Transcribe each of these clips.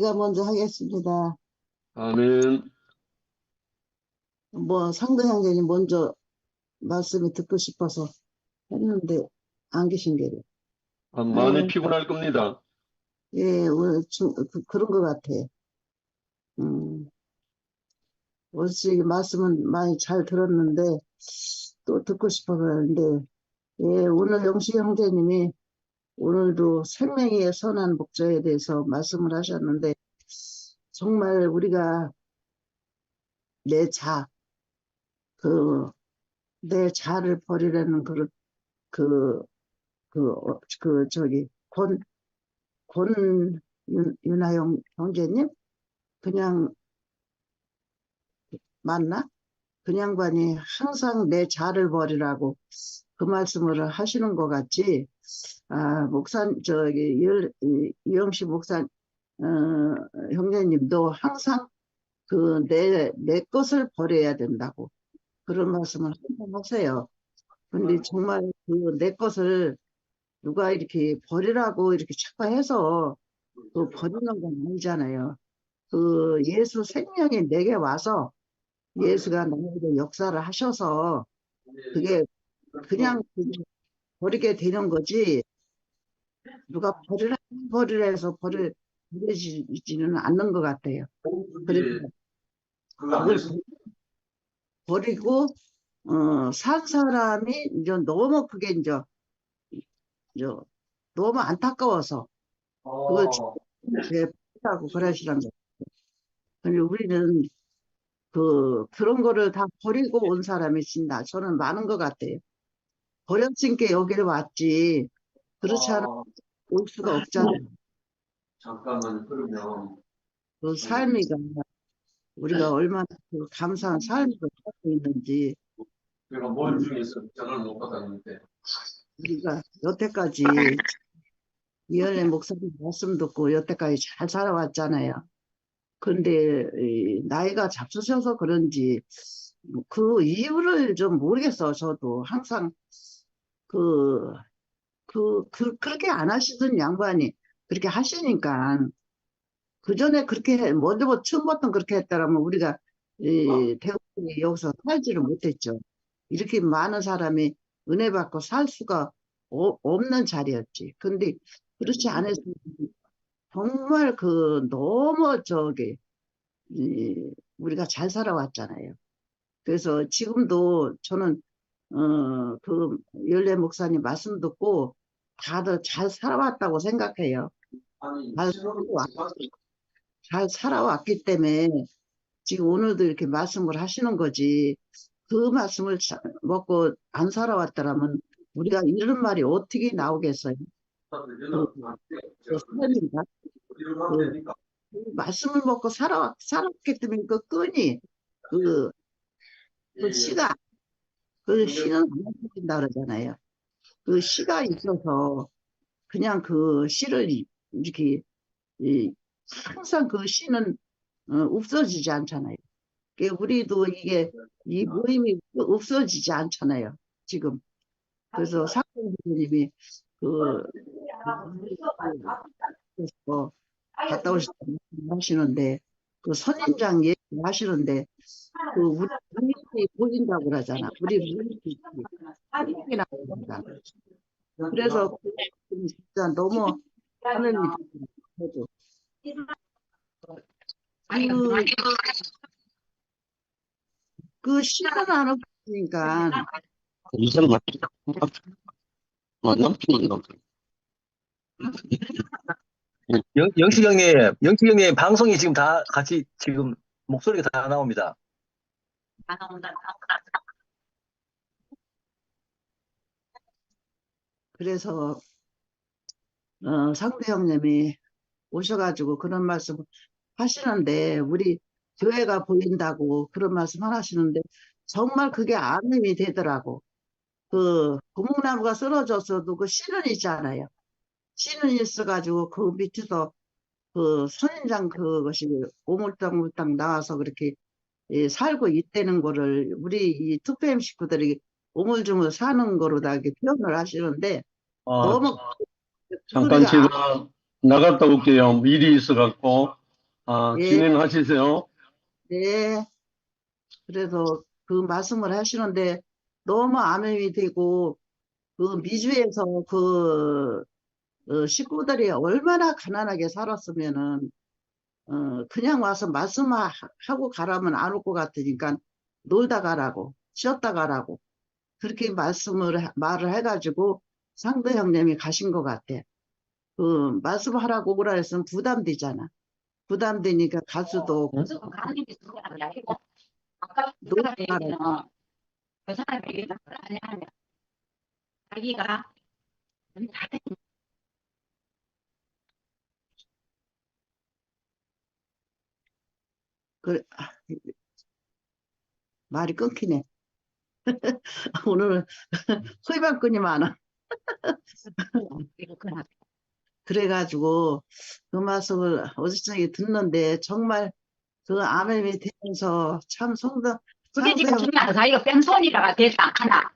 제가 먼저 하겠습니다. 아멘. 상도 형제님 먼저 말씀이 듣고 싶어서 했는데 안 계신 게요. 많이 피곤할 겁니다. 예, 오늘 그런 것 같아. 어찌 말씀은 많이 잘 들었는데 또 듣고 싶어서 그러는데, 예, 오늘 영식 형제님이 오늘도 생명의 선한 목자에 대해서 말씀을 하셨는데, 정말 우리가 내 자, 내 자를 버리라는 그, 윤하영 형제님? 그냥, 맞나? 그 양반이 항상 내 자를 버리라고 그 말씀을 하시는 것 같지. 이영식 목사, 형제님도 항상 내 것을 버려야 된다고 그런 말씀을 항상 하세요. 근데 정말 내 것을 누가 이렇게 버리라고 이렇게 자꾸 해서 버리는 건 아니잖아요. 예수 생명이 내게 와서 예수가 나에게 역사를 하셔서 그게 그냥 버리게 되는 거지, 누가 버리라 해서 버려지지는 않는 것 같아요. 그래서 그걸 버리고, 산 사람이 이제 너무 그게 이제 너무 안타까워서 그걸 버리라고 그러시는 거예요. 근데 우리는 그런 거를 다 버리고 온 사람이 진다. 저는 많은 것 같아요. 버렸으니까 여기를 왔지. 그렇지 않아 올 수가 없잖아요. 잠깐만, 그러면. 그 삶이가 우리가 얼마나 감사한 삶을 살고 있는지. 제가 뭘 중에서 전화를 못 받았는데. 우리가 여태까지 이현애 목사님 말씀 듣고 여태까지 잘 살아왔잖아요. 근데 나이가 잡수셔서 그런지 그 이유를 좀 모르겠어. 저도 항상 그렇게 안 하시던 양반이 그렇게 하시니까, 그 전에 먼저 처음부터 그렇게 했더라면 우리가 대부분이 여기서 살지를 못했죠. 이렇게 많은 사람이 은혜 받고 살 수가 없는 자리였지. 근데 그렇지 않아서 정말 너무 우리가 잘 살아왔잖아요. 그래서 지금도 저는 연례 목사님 말씀 듣고 다들 잘 살아왔다고 생각해요. 잘 살아왔기 때문에 지금 오늘도 이렇게 말씀을 하시는 거지. 그 말씀을 먹고 안 살아왔더라면 우리가 이런 말이 어떻게 나오겠어요? 사람인가? 말씀을 먹고 살았기 때문에 그 끈이, 씨가, 씨는 안 없어진다 그러잖아요. 그 씨가 있어서 그냥 그 씨를 이렇게, 항상 그 씨는 없어지지 않잖아요. 우리도 이 모임이 없어지지 않잖아요, 지금. 그래서 상권님이 갔다 오셨다고 하시는데, 선인장 얘기 하시는데, 우리 무리들이 보인다고 그러잖아. 우리 무리들이 보인다. 그래서 진짜 너무 하늘이 되고, 시간 안 없으니까. 영식 형님 방송이 지금 다 같이 지금 목소리가 다 나옵니다. 그래서 상대 형님이 오셔가지고 그런 말씀 하시는데, 우리 교회가 보인다고 그런 말씀 하시는데 정말 그게 안심이 되더라고. 고목나무가 쓰러졌어도 그 씨는 있잖아요. 씨는 있어가지고 그 밑에서 선인장 그것이 오물땅물땅 나와서 그렇게 살고 있다는 거를 우리 이 투표엠 식구들이 오물주물 사는 거로 다 이렇게 표현을 하시는데, 너무 잠깐 제가 나갔다 올게요. 일이 있어갖고. 예, 진행하시세요. 네. 그래서 그 말씀을 하시는데 너무 암염이 되고 그 미주에서 그 식구들이 얼마나 가난하게 살았으면은 그냥 와서 말씀하고 가라면 안 올 것 같으니까 놀다 가라고 쉬었다 가라고 그렇게 말을 해가지고 상도 형님이 가신 것 같아. 그 말씀하라고 오라 했으면 부담되잖아. 부담되니까 갈 수도 없고 지금 가는 게 그거 아니고 아까 그 놀다 사람 가라고. 얘기는 그 사람 얘기는 아니하면 자기가 다 그래, 말이 끊기네. 오늘은 소위반건이 많아. 이거 그나 그래가지고 그 말씀을 어저께 듣는데 정말 그 암염이 되면서 참 그게 지금 상대형 중요한 자기가 뺑소니라가 되지 않나.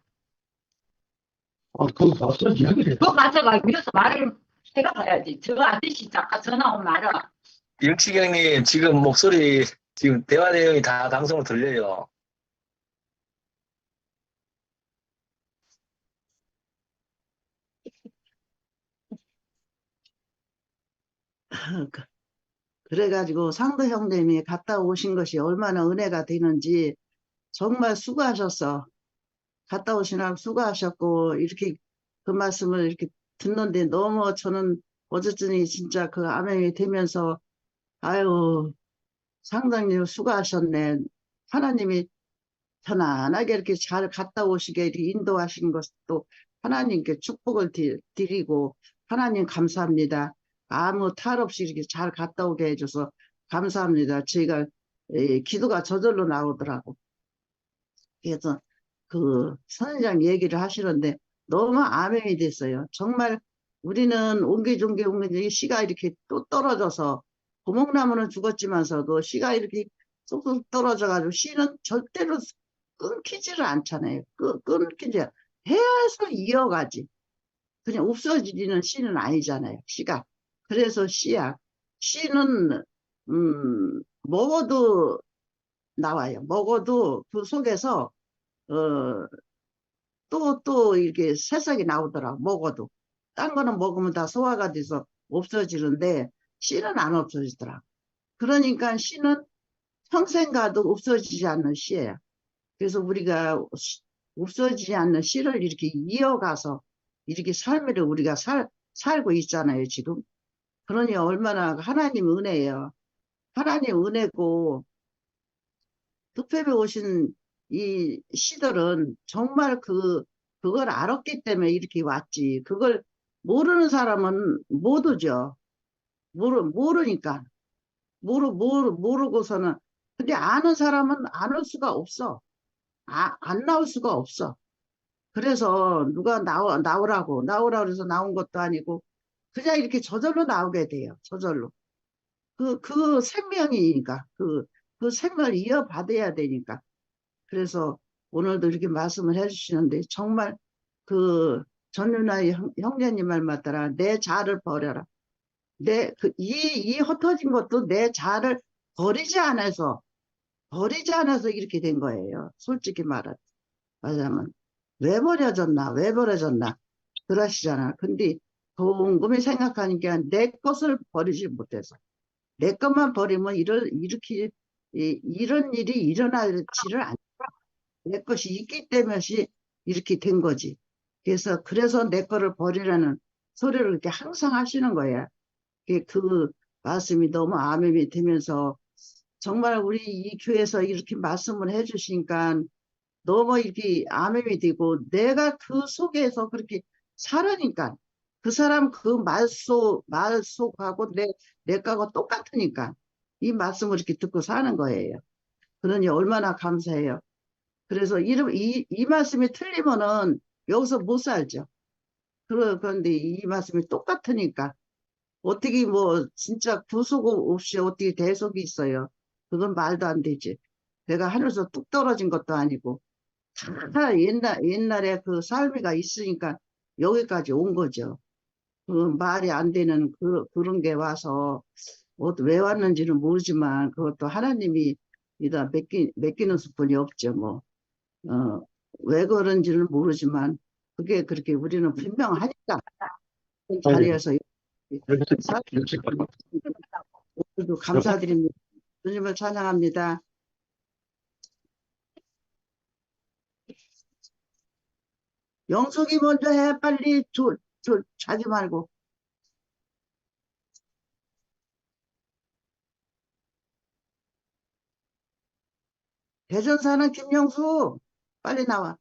그거 맞죠? 이야기를 그거 가져가 위에서 말을 해가봐야지. 저 아저씨 아까 전화 온 말은 영치경님, 지금 목소리, 지금 대화 내용이 다 방송으로 들려요. 그래가지고 상도 형님이 갔다 오신 것이 얼마나 은혜가 되는지 정말 수고하셨어. 갔다 오시느라고 수고하셨고 이렇게 그 말씀을 이렇게 듣는데 너무 저는 어쨌든 진짜 그 암염이 되면서 아유 상당히 수고하셨네. 하나님이 편안하게 이렇게 잘 갔다 오시게 이렇게 인도하신 것도 하나님께 축복을 드리고 하나님 감사합니다. 아무 탈 없이 이렇게 잘 갔다 오게 해줘서 감사합니다. 저희가 기도가 저절로 나오더라고. 그래서 그 선생님 얘기를 하시는데 너무 암염이 됐어요. 정말 우리는 옹기종기 씨가 이렇게 또 떨어져서 고목나무는 죽었지만서도 씨가 이렇게 쏙쏙 떨어져가지고 씨는 절대로 끊기지를 않잖아요. 끊기지 해서 이어가지. 그냥 없어지는 씨는 아니잖아요. 씨가. 그래서 씨야. 씨는 먹어도 나와요. 먹어도 그 속에서 어, 또 이렇게 새싹이 나오더라고, 먹어도. 딴 거는 먹으면 다 소화가 돼서 없어지는데, 씨는 안 없어지더라고. 그러니까 씨는 평생 가도 없어지지 않는 씨예요. 그래서 우리가 없어지지 않는 씨를 이렇게 이어가서, 이렇게 삶을 우리가 살고 있잖아요, 지금. 그러니 얼마나 하나님 은혜예요. 하나님 은혜고, 득표에 오신 이 시들은 정말 그걸 알았기 때문에 이렇게 왔지. 그걸 모르는 사람은 못 오죠. 모르니까. 모르고서는. 근데 아는 사람은 안 올 수가 없어. 안 나올 수가 없어. 그래서 누가 나오라고 해서 나온 것도 아니고, 그냥 이렇게 저절로 나오게 돼요. 저절로. 그 생명이니까. 그 생명을 이어받아야 되니까. 그래서 오늘도 이렇게 말씀을 해주시는데 정말 그 전윤아의 형제님 말 맞더라. 내 자아를 버려라. 이 흩어진 것도 내 자아를 버리지 않아서 이렇게 된 거예요. 솔직히 말하자면. 왜 버려졌나. 그러시잖아. 근데 곰곰이 생각하니까 내 것을 버리지 못해서. 내 것만 버리면 이렇게, 이런 일이 일어나지를 않 내 것이 있기 때문에 이렇게 된 거지. 그래서 내 거를 버리라는 소리를 이렇게 항상 하시는 거야. 그 말씀이 너무 암음이 되면서 정말 우리 이 교회에서 이렇게 말씀을 해주시니까 너무 이렇게 암음이 되고 내가 그 속에서 그렇게 살으니까 그 사람 그 말속하고 내 거하고 똑같으니까 이 말씀을 이렇게 듣고 사는 거예요. 그러니 얼마나 감사해요. 그래서 이 말씀이 틀리면은 여기서 못 살죠. 그런데 이 말씀이 똑같으니까 어떻게 뭐 진짜 구속 없이 어떻게 대속이 있어요. 그건 말도 안 되지. 내가 하늘에서 뚝 떨어진 것도 아니고 다 옛날에 그 삶이가 있으니까 여기까지 온 거죠. 그 말이 안 되는 그런 게 와서 왜 왔는지는 모르지만 그것도 하나님이 이다 맡기는 수뿐이 없죠. 뭐 왜 그런지는 모르지만 그게 그렇게 우리는 분명하니까 그 자리에서 오늘도 감사드립니다. 주님을 찬양합니다. 영숙이 먼저 해. 빨리 자지 말고. 대전 사는 김영수 빨리 나와.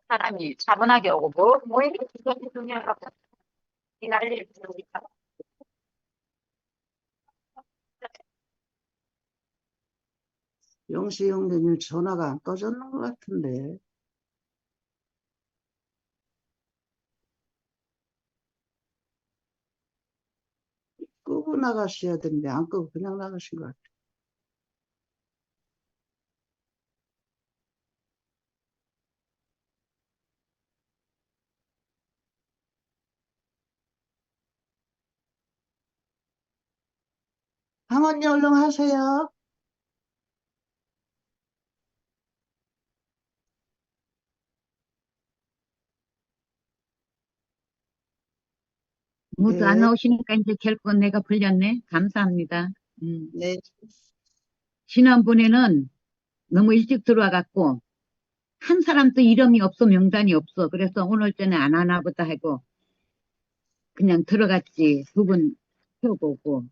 사람이 차분하게 오고 뭐 이렇게 중요하고 이 난리를 부르니까 영수 형님 전화가 안 꺼졌는 것 같은데. 끄고 나가셔야 되는데 안 끄고 그냥 나가신 것 같아요. 강언니 얼른 하세요. 모두 안 네. 나오시니까 이제 결코 내가 불렸네. 감사합니다. 네. 지난번에는 너무 일찍 들어와갖고 한 사람도 이름이 없어 명단이 없어. 그래서 오늘 전에 안 하나 보다 하고 그냥 들어갔지. 두 분 펴보고.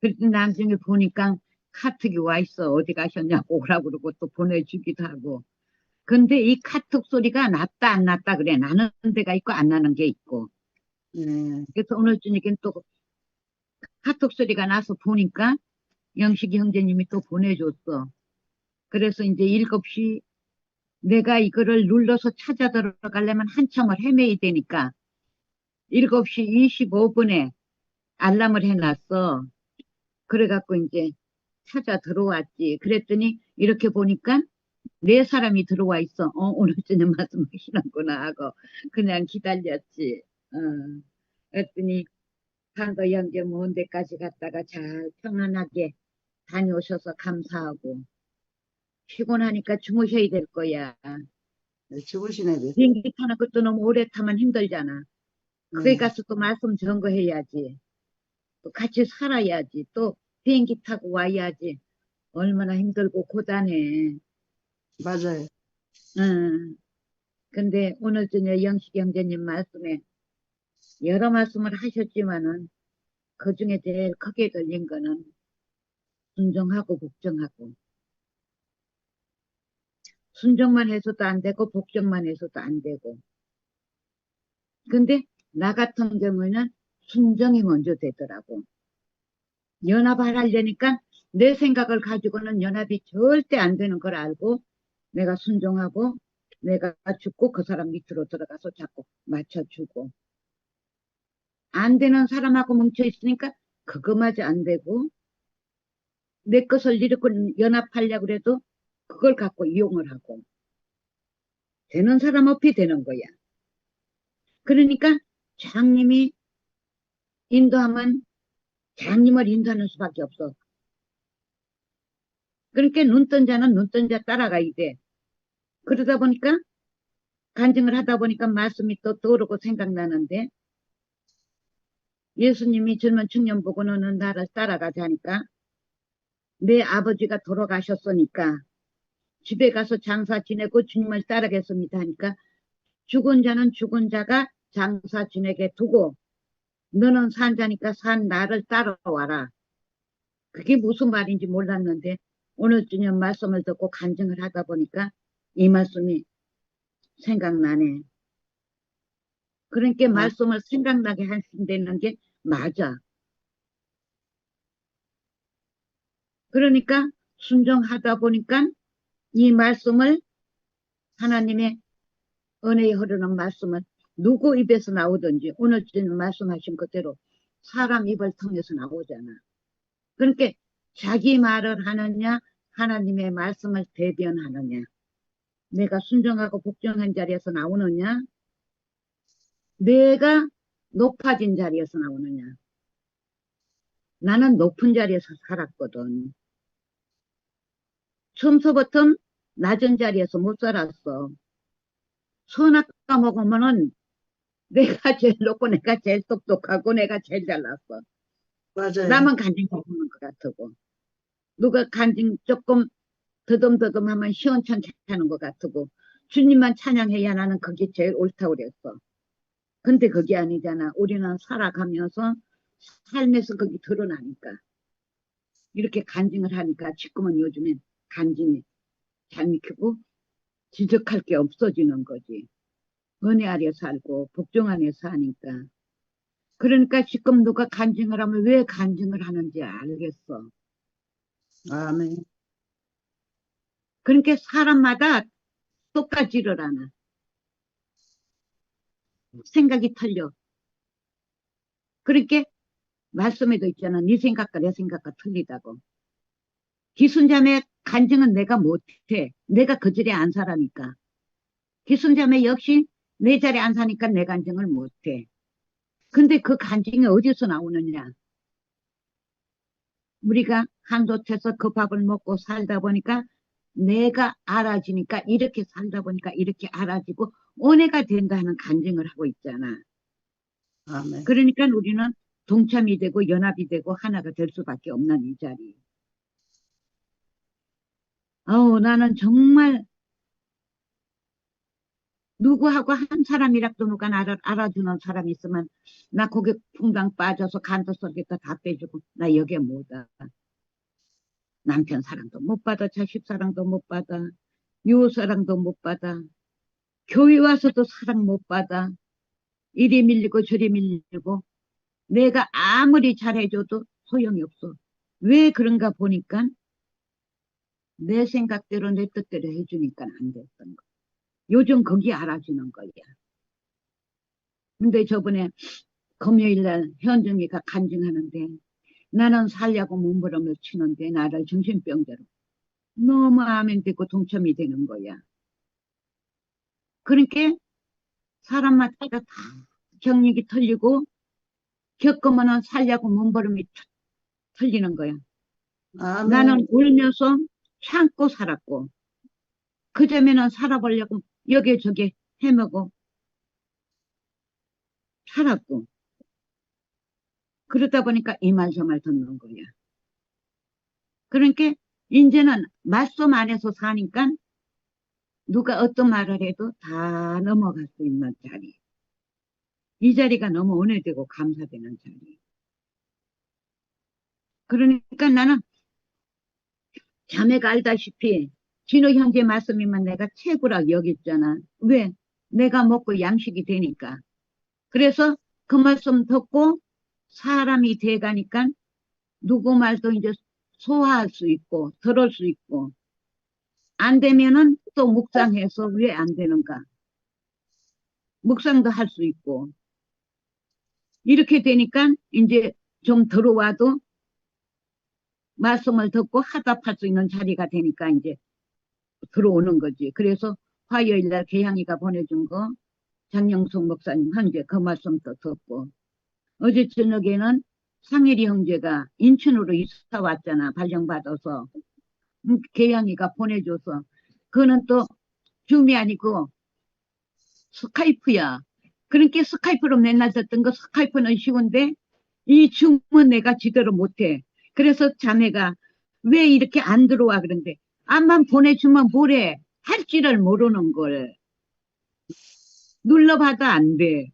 그랬더니 나중에 보니까 카톡이 와 있어. 어디 가셨냐고 오라고 그러고 또 보내주기도 하고. 근데 이 카톡 소리가 났다 안 났다 그래. 나는 데가 있고 안 나는 게 있고. 네. 그래서 오늘 저녁엔 또 카톡 소리가 나서 보니까 영식이 형제님이 또 보내줬어. 그래서 이제 7시 내가 이거를 눌러서 찾아 들어가려면 한참을 헤매야 되니까 7시 25분에 알람을 해놨어. 그래갖고 이제 찾아 들어왔지. 그랬더니 이렇게 보니까 4사람이 들어와 있어. 오늘 저녁 말씀하시는구나 하고 그냥 기다렸지. 그랬더니 강도 영계 먼 데까지 갔다가 잘 평안하게 다녀오셔서 감사하고 피곤하니까 주무셔야 될 거야. 네, 주무시네. 비행기 타는 것도 너무 오래 타면 힘들잖아. 거기 네. 가서 또 말씀 전거해야지. 또 같이 살아야지. 또 비행기 타고 와야지. 얼마나 힘들고 고단해. 맞아요. 근데 오늘 저녁 영식 형제님 말씀에 여러 말씀을 하셨지만은 그 중에 제일 크게 들린 거는 순종하고 복종하고. 순종만 해서도 안 되고 복종만 해서도 안 되고. 근데 나 같은 경우는 순종이 먼저 되더라고. 연합을 하려니까 내 생각을 가지고는 연합이 절대 안 되는 걸 알고 내가 순종하고 내가 죽고 그 사람 밑으로 들어가서 자꾸 맞춰주고 안 되는 사람하고 뭉쳐 있으니까 그거마저 안 되고 내 것을 이렇게 연합하려고 그래도 그걸 갖고 이용을 하고 되는 사람 없이 되는 거야. 그러니까 장님이 인도하면 장님을 인도하는 수밖에 없어. 그러니까 눈뜬 자는 눈뜬 자 따라가야 돼. 그러다 보니까 간증을 하다 보니까 말씀이 또 떠오르고 생각나는데 예수님이 젊은 청년 보고 너는 나를 따라가자니까 내 아버지가 돌아가셨으니까 집에 가서 장사 지내고 주님을 따르겠습니다 하니까 죽은 자는 죽은 자가 장사 지내게 두고 너는 산 자니까 산 나를 따라와라. 그게 무슨 말인지 몰랐는데 오늘 저녁 말씀을 듣고 간증을 하다 보니까 이 말씀이 생각나네. 그러니까 말씀을 생각나게 하신다는 게 맞아. 그러니까 순종하다 보니까 이 말씀을 하나님의 은혜에 흐르는 말씀은 누구 입에서 나오든지 오늘 저녁 말씀하신 그대로 사람 입을 통해서 나오잖아. 그러니까 자기 말을 하느냐, 하나님의 말씀을 대변하느냐, 내가 순종하고 복종한 자리에서 나오느냐, 내가 높아진 자리에서 나오느냐. 나는 높은 자리에서 살았거든. 처음서부터 낮은 자리에서 못 살았어. 선악과 먹으면은 내가 제일 높고 내가 제일 똑똑하고 내가 제일 잘났어. 맞아요. 나만 간증 잘하는 것 같고 누가 간증 조금 더듬더듬하면 시원찮다는 것 같고 주님만 찬양해야 나는 그게 제일 옳다고 그랬어. 근데 그게 아니잖아. 우리는 살아가면서 삶에서 그게 드러나니까 이렇게 간증을 하니까 지금은 요즘엔 간증이 잘 믿히고 지적할 게 없어지는 거지. 은혜 아래 살고 복종 안에 사니까. 그러니까 지금 누가 간증을 하면 왜 간증을 하는지 알겠어. 아멘. 그러니까 사람마다 똑같지를 않아. 생각이 틀려. 그러니까 말씀에도 있잖아. 네 생각과 내 생각과 틀리다고. 기순자매 간증은 내가 못해. 내가 그 자리에 안 사라니까. 기순자매 역시 내 자리에 안 사니까 내 간증을 못해. 근데 그 간증이 어디서 나오느냐. 우리가 한솥에서 그 밥을 먹고 살다 보니까 내가 알아지니까 이렇게 살다 보니까 이렇게 알아지고 은혜가 된다는 간증을 하고 있잖아. 아멘. 그러니까 우리는 동참이 되고 연합이 되고 하나가 될 수밖에 없는 이 자리. 나는 정말 누구하고 한 사람이라도 누가 나를 알아주는 사람이 있으면 나 거기 풍당 빠져서 간도 속에다 다 빼주고 나 여기에 못와. 남편 사랑도 못 받아, 자식 사랑도 못 받아, 이웃 사랑도 못 받아, 교회 와서도 사랑 못 받아. 이리 밀리고 저리 밀리고 내가 아무리 잘해줘도 소용이 없어. 왜 그런가 보니까 내 생각대로 내 뜻대로 해주니까 안 됐던 거. 요즘 거기 알아주는 거야. 근데 저번에 금요일날 현정이가 간증하는데 나는 살려고 몸부림을 치는데 나를 정신병자로 너무 아멘 듣고 동참이 되는 거야. 그러니까 사람마다 다 경력이 틀리고 겪으면 살려고 몸부림이 틀리는 거야. 아멘. 나는 울면서 참고 살았고 그전에는 살아보려고 여기저기 헤매고 살았고 그러다 보니까 이 말 저 말 듣는 거야. 그러니까 이제는 말씀 안에서 사니까 누가 어떤 말을 해도 다 넘어갈 수 있는 자리. 이 자리가 너무 은혜되고 감사되는 자리. 그러니까 나는 자매가 알다시피 진호 형제 말씀이면 내가 최고라고 여겼잖아. 왜? 내가 먹고 양식이 되니까. 그래서 그 말씀 듣고 사람이 돼가니까 누구 말도 이제 소화할 수 있고 들을 수 있고 안 되면은 또 묵상해서 왜 안 되는가 묵상도 할 수 있고 이렇게 되니까 이제 좀 들어와도 말씀을 듣고 화답할 수 있는 자리가 되니까 이제 들어오는 거지. 그래서 화요일날 개향이가 보내준 거 장영숙 목사님 형제 그 말씀도 듣고 어제 저녁에는 상일이 형제가 인천으로 이사 왔잖아. 발령받아서 개양이가 보내줘서 그거는 또 줌이 아니고 스카이프야. 그러니까 스카이프로 맨날 듣던 거 스카이프는 쉬운데 이 줌은 내가 제대로 못해. 그래서 자매가 왜 이렇게 안 들어와 그런데 암만 보내주면 뭐래 할 줄을 모르는 걸 눌러봐도 안 돼.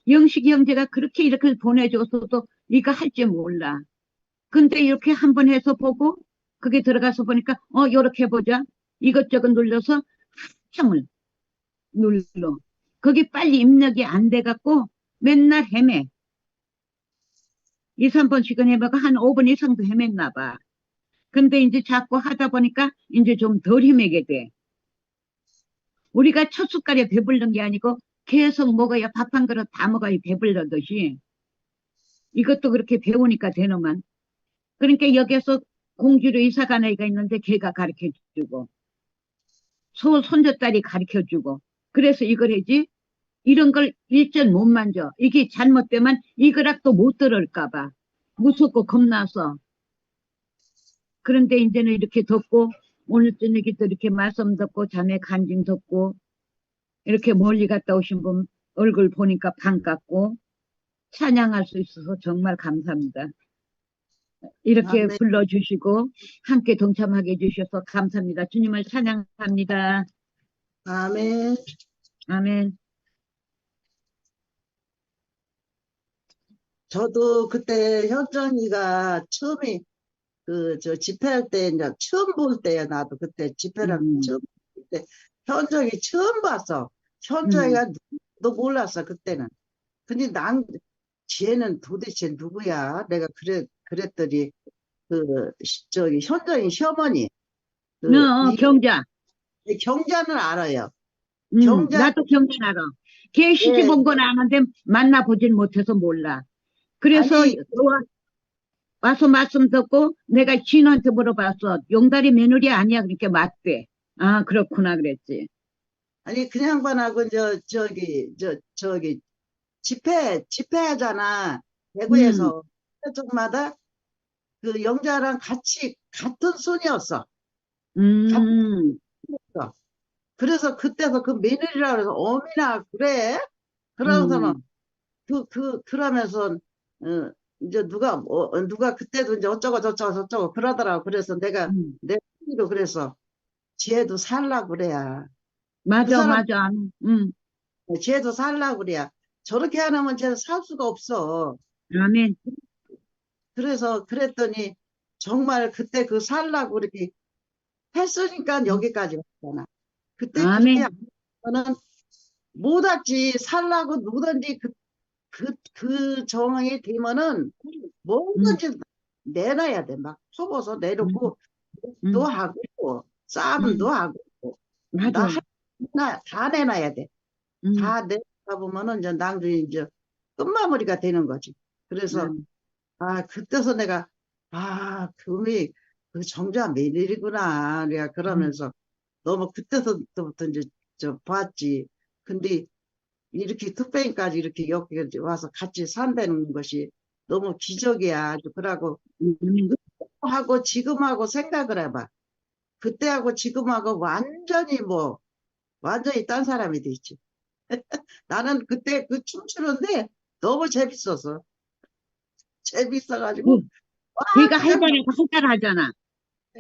영식이 형제가 그렇게 이렇게 보내줘서도 이거 할 줄 몰라. 근데 이렇게 한번 해서 보고 그게 들어가서 보니까 요렇게 보자. 이것저것 눌러서 한참을 눌러. 거기 빨리 입력이 안 돼갖고 맨날 헤매. 2, 3번씩은 해봐가 한 5분 이상도 헤맸나 봐. 근데 이제 자꾸 하다 보니까 이제 좀 덜 헤매게 돼. 우리가 첫 숟갈에 배부른 게 아니고 계속 먹어야 밥 한 그릇 다 먹어야 배불러듯이 이것도 그렇게 배우니까 되는만. 그러니까 여기서 공주로 이사간 애가 있는데 걔가 가르쳐주고, 손자딸이 가르쳐주고, 그래서 이걸 하지, 이런 걸 일절 못 만져. 이게 잘못되면 이거락도 못 들을까봐. 무섭고 겁나서. 그런데 이제는 이렇게 덥고, 오늘 저녁에 또 이렇게 말씀 듣고, 자네 간증 듣고, 이렇게 멀리 갔다 오신 분 얼굴 보니까 반갑고, 찬양할 수 있어서 정말 감사합니다. 이렇게 아멘. 불러주시고, 함께 동참하게 해주셔서 감사합니다. 주님을 찬양합니다. 아멘. 아멘. 저도 그때 현정이가 처음에 저 집회할 때 이제 처음 볼 때야. 나도 그때 집회를 처음 볼 때 현정이 처음 봤어. 현정이가 너 몰랐어 그때는. 근데 쟤는 도대체 누구야? 내가 그랬더니 저기 현정이 시어머니 이 경자. 경자는 알아요. 경자. 나도 경자 알아. 걔 시집 예. 온 건 아는데 만나보진 못해서 몰라. 그래서 아니, 와서 말씀 듣고 내가 지인한테 물어봤어. 용다리 며느리 아니야? 그러니까 맞대. 아, 그렇구나 그랬지. 아니 그 양반하고 저기 집회하잖아. 대구에서 쪽마다 그 영자랑 같이 같은 손이었어. 음, 그래서 그때서 그 며느리라 그래서 어미나 그래? 그러고서는 그러면서 이제 누가 그때도 이제 어쩌고 저쩌고 그러더라고. 그래서 내 친구도 그래서 쟤도 살라 그래야. 맞아, 사람- 맞아. 쟤도 살라 그래야. 저렇게 안 하면 쟤는 살 수가 없어. 아멘. 그래서 그랬더니 정말 그때 그 살라고 이렇게 했으니까 여기까지 왔잖아. 그때 아멘. 그렇게 하면은 못하지. 살라고 누구든지 그 정황이 되면은 뭐든지 내놔야 돼. 막 속어서 내놓고 또 하고 싸움도 하고 맞아. 다 내놔야 돼. 음, 다 내다 보면은 이제 낭중이 이제 끝마무리가 되는 거지. 그래서 그때서 내가 그게 그 정자 매일이구나. 내가 그러면서 너무 그때서부터 이제 봤지. 근데 이렇게 특별히까지 이렇게 여기 와서 같이 산다는 것이 너무 기적이야. 아주 그러고 하고 지금하고 생각을 해봐. 그때하고 지금하고 완전히 딴 사람이 됐지. 나는 그때 그 춤추는데 너무 재밌었어. 재밌어가지고 걔가 그냥 할달하잖아.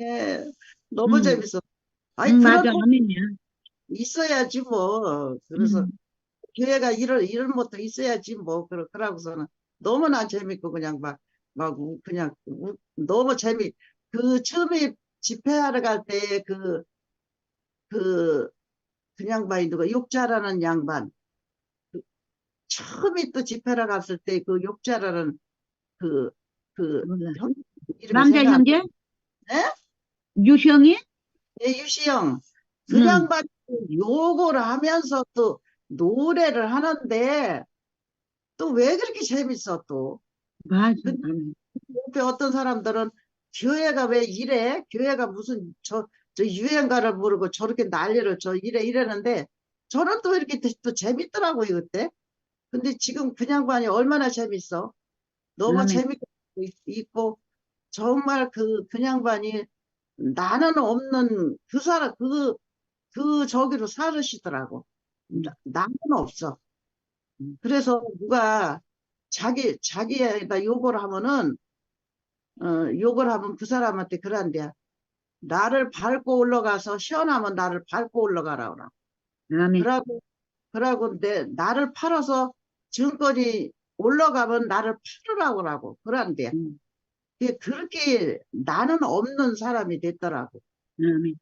예, 너무 재밌어. 아니 맞아. 그런 거 아멘이야. 있어야지 뭐. 그래서 교회가 이런 것도 있어야지 뭐. 그러고서는 너무나 재밌고 그냥 그냥 너무 그 처음에 집회하러 갈 때 그 양반이 누가 욕자라는 양반. 처음에 또 집회를 갔을 때 그 욕자라는 그 몰라. 형 이름이 남자 생각. 형제? 예? 유형이? 예, 유시영. 그 양반이 욕을 하면서 또 노래를 하는데 또 왜 그렇게 재밌어 또. 맞아. 옆에 어떤 사람들은 교회가 왜 이래? 교회가 무슨 저 유행가를 부르고 저렇게 난리를 이러는데 저는 또 이렇게 또 재밌더라고요 그때. 근데 지금 그 양반이 얼마나 재밌어. 너무 아멘. 재밌고 있고 정말 그 양반이 나는 없는 그 사람 저기로 살으시더라고. 나는 없어. 그래서 누가 자기에다 욕을 하면 그 사람한테 그런대야. 나를 밟고 올라가서 시원하면 나를 밟고 올라가라. 아멘. 그러고 나를 팔아서 증권이 올라가면 나를 팔으라고 그런대야. 그렇게 나는 없는 사람이 됐더라고. 아멘.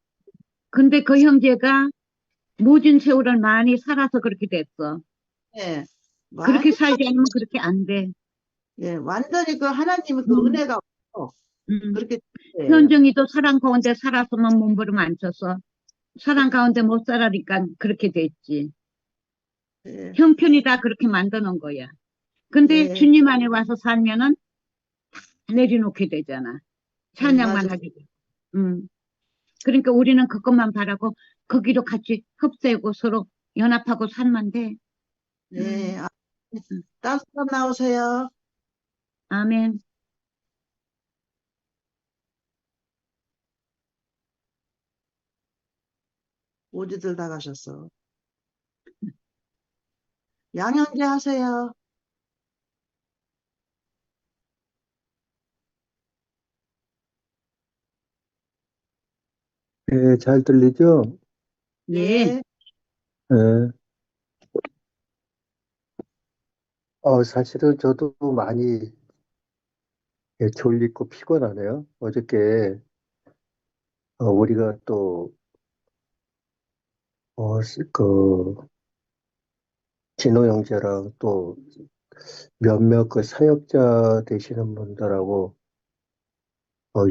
근데 그 형제가 모진 세월을 많이 살아서 그렇게 됐어. 예, 그렇게 살지 않으면 그렇게 안 돼. 완전히 그 하나님의 그 은혜가 없어. 그렇게 됐어요. 현정이도 사랑 가운데 살았으면 몸부림 안 쳤어. 사랑 가운데 못 살아니까 그렇게 됐지. 예, 형편이 다 그렇게 만드는 거야. 근데 네. 주님 안에 와서 살면은 다 내려놓게 되잖아. 찬양만 맞아. 하게 돼. 그러니까 우리는 그것만 바라고 거기로 같이 흡수하고 서로 연합하고 살면 돼. 네. 음, 다른 사람 나오세요. 아멘. 어디들 다 가셨어. 양현재 하세요. 네, 잘 들리죠? 예. 네. 네. 사실은 저도 많이 졸리고 피곤하네요. 어저께 우리가 또 그 진호 형제랑 또 몇몇 그 사역자 되시는 분들하고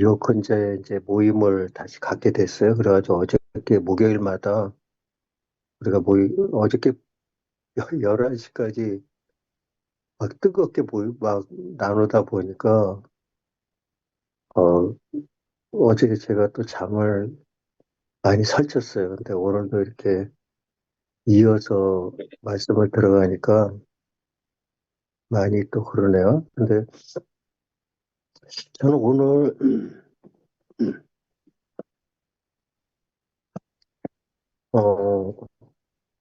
요 근처에 이제 모임을 다시 갖게 됐어요. 그래가지고 어저께 목요일마다 우리가 어저께 11시까지 막 뜨겁게 막 나누다 보니까 어, 어제 제가 또 잠을 많이 설쳤어요. 근데 오늘도 이렇게 이어서 말씀을 들어가니까 많이 또 그러네요. 근데 저는 오늘, 어,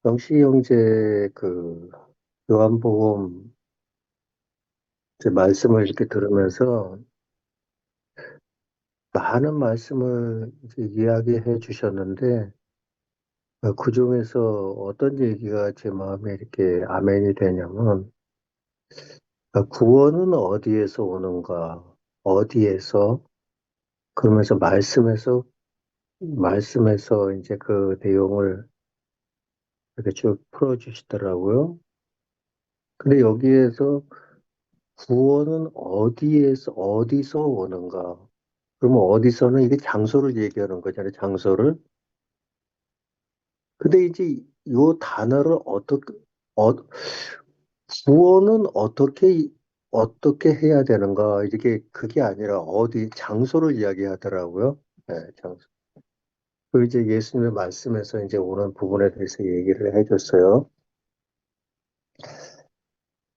영시 형제 그 요한복음 이제 말씀을 이렇게 들으면서 많은 말씀을 이제 이야기해 주셨는데 그 중에서 어떤 얘기가 제 마음에 이렇게 아멘이 되냐면 구원은 어디에서 오는가? 어디에서? 그러면서 말씀에서 이제 그 내용을 이렇게 쭉 풀어주시더라고요. 근데 여기에서 구원은 어디서 오는가? 그러면 어디서는 이게 장소를 얘기하는 거잖아요, 장소를. 근데 이제 요 단어를 어, 구원은 어떻게 해야 되는가? 이게 그게 아니라 장소를 이야기하더라고요. 네, 장소. 그 이제 예수님의 말씀에서 이제 오는 부분에 대해서 얘기를 해줬어요.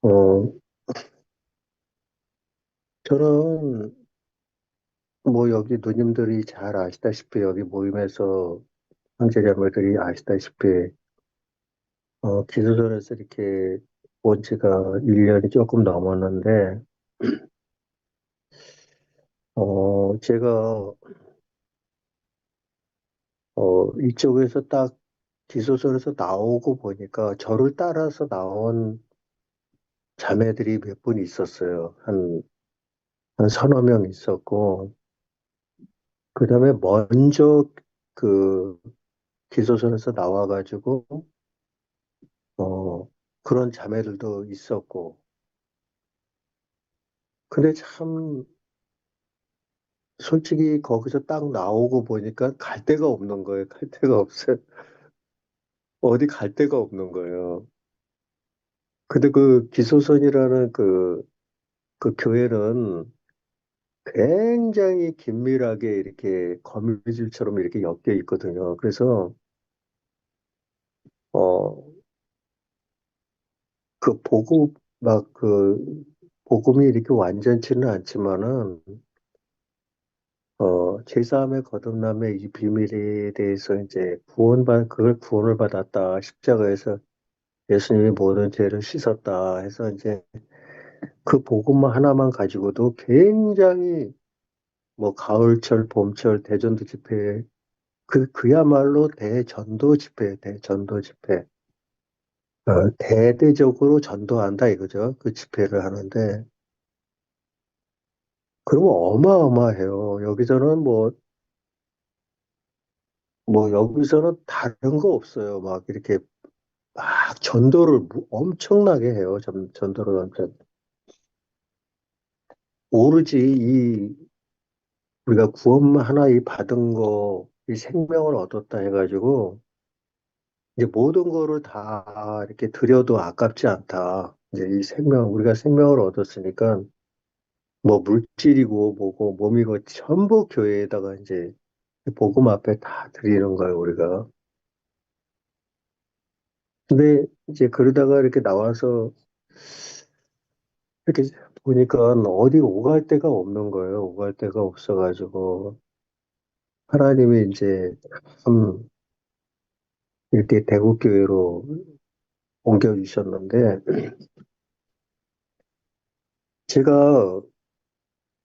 어, 저는 뭐 여기 누님들이 잘 아시다시피 여기 모임에서 형제자매들이 아시다시피 기도전에서 이렇게 온 지가 1년이 조금 넘었는데 제가 이쪽에서 딱 기소설에서 나오고 보니까 저를 따라서 나온 자매들이 몇 분 있었어요. 한 서너 명 있었고 그 다음에 먼저 그 기소설에서 나와가지고 그런 자매들도 있었고 근데 참 솔직히 거기서 딱 나오고 보니까 갈 데가 없는 거예요. 갈 데가 없어요. 어디 갈 데가 없는 거예요. 근데 그 기소선이라는 그 교회는 굉장히 긴밀하게 이렇게 거미줄처럼 이렇게 엮여 있거든요. 그래서 어, 그 복음이 이렇게 완전치는 않지만은 제3의 거듭남의 이 비밀에 대해서 이제 그걸 구원을 받았다. 십자가에서 예수님이 모든 죄를 씻었다 해서 이제 그 복음만 하나만 가지고도 굉장히 뭐 가을철, 봄철, 대전도 집회, 그야말로 대전도 집회. 대대적으로 전도한다 이거죠. 그 집회를 하는데, 그러면 어마어마해요. 여기서는 다른 거 없어요. 막 이렇게 막 전도를 엄청나게 해요. 전도를 엄청. 오로지 우리가 구원만 하나 받은 거, 이 생명을 얻었다 해가지고, 이제 모든 거를 다 이렇게 드려도 아깝지 않다. 이제 우리가 생명을 얻었으니까 뭐 물질이고 뭐고 몸이고 전부 교회에다가 이제 복음 앞에 다 드리는 거예요, 우리가. 근데 이제 그러다가 이렇게 나와서 이렇게 보니까 어디 오갈 데가 없는 거예요. 오갈 데가 없어가지고 하나님이 이제 참 이렇게 대구교회로 옮겨주셨는데 제가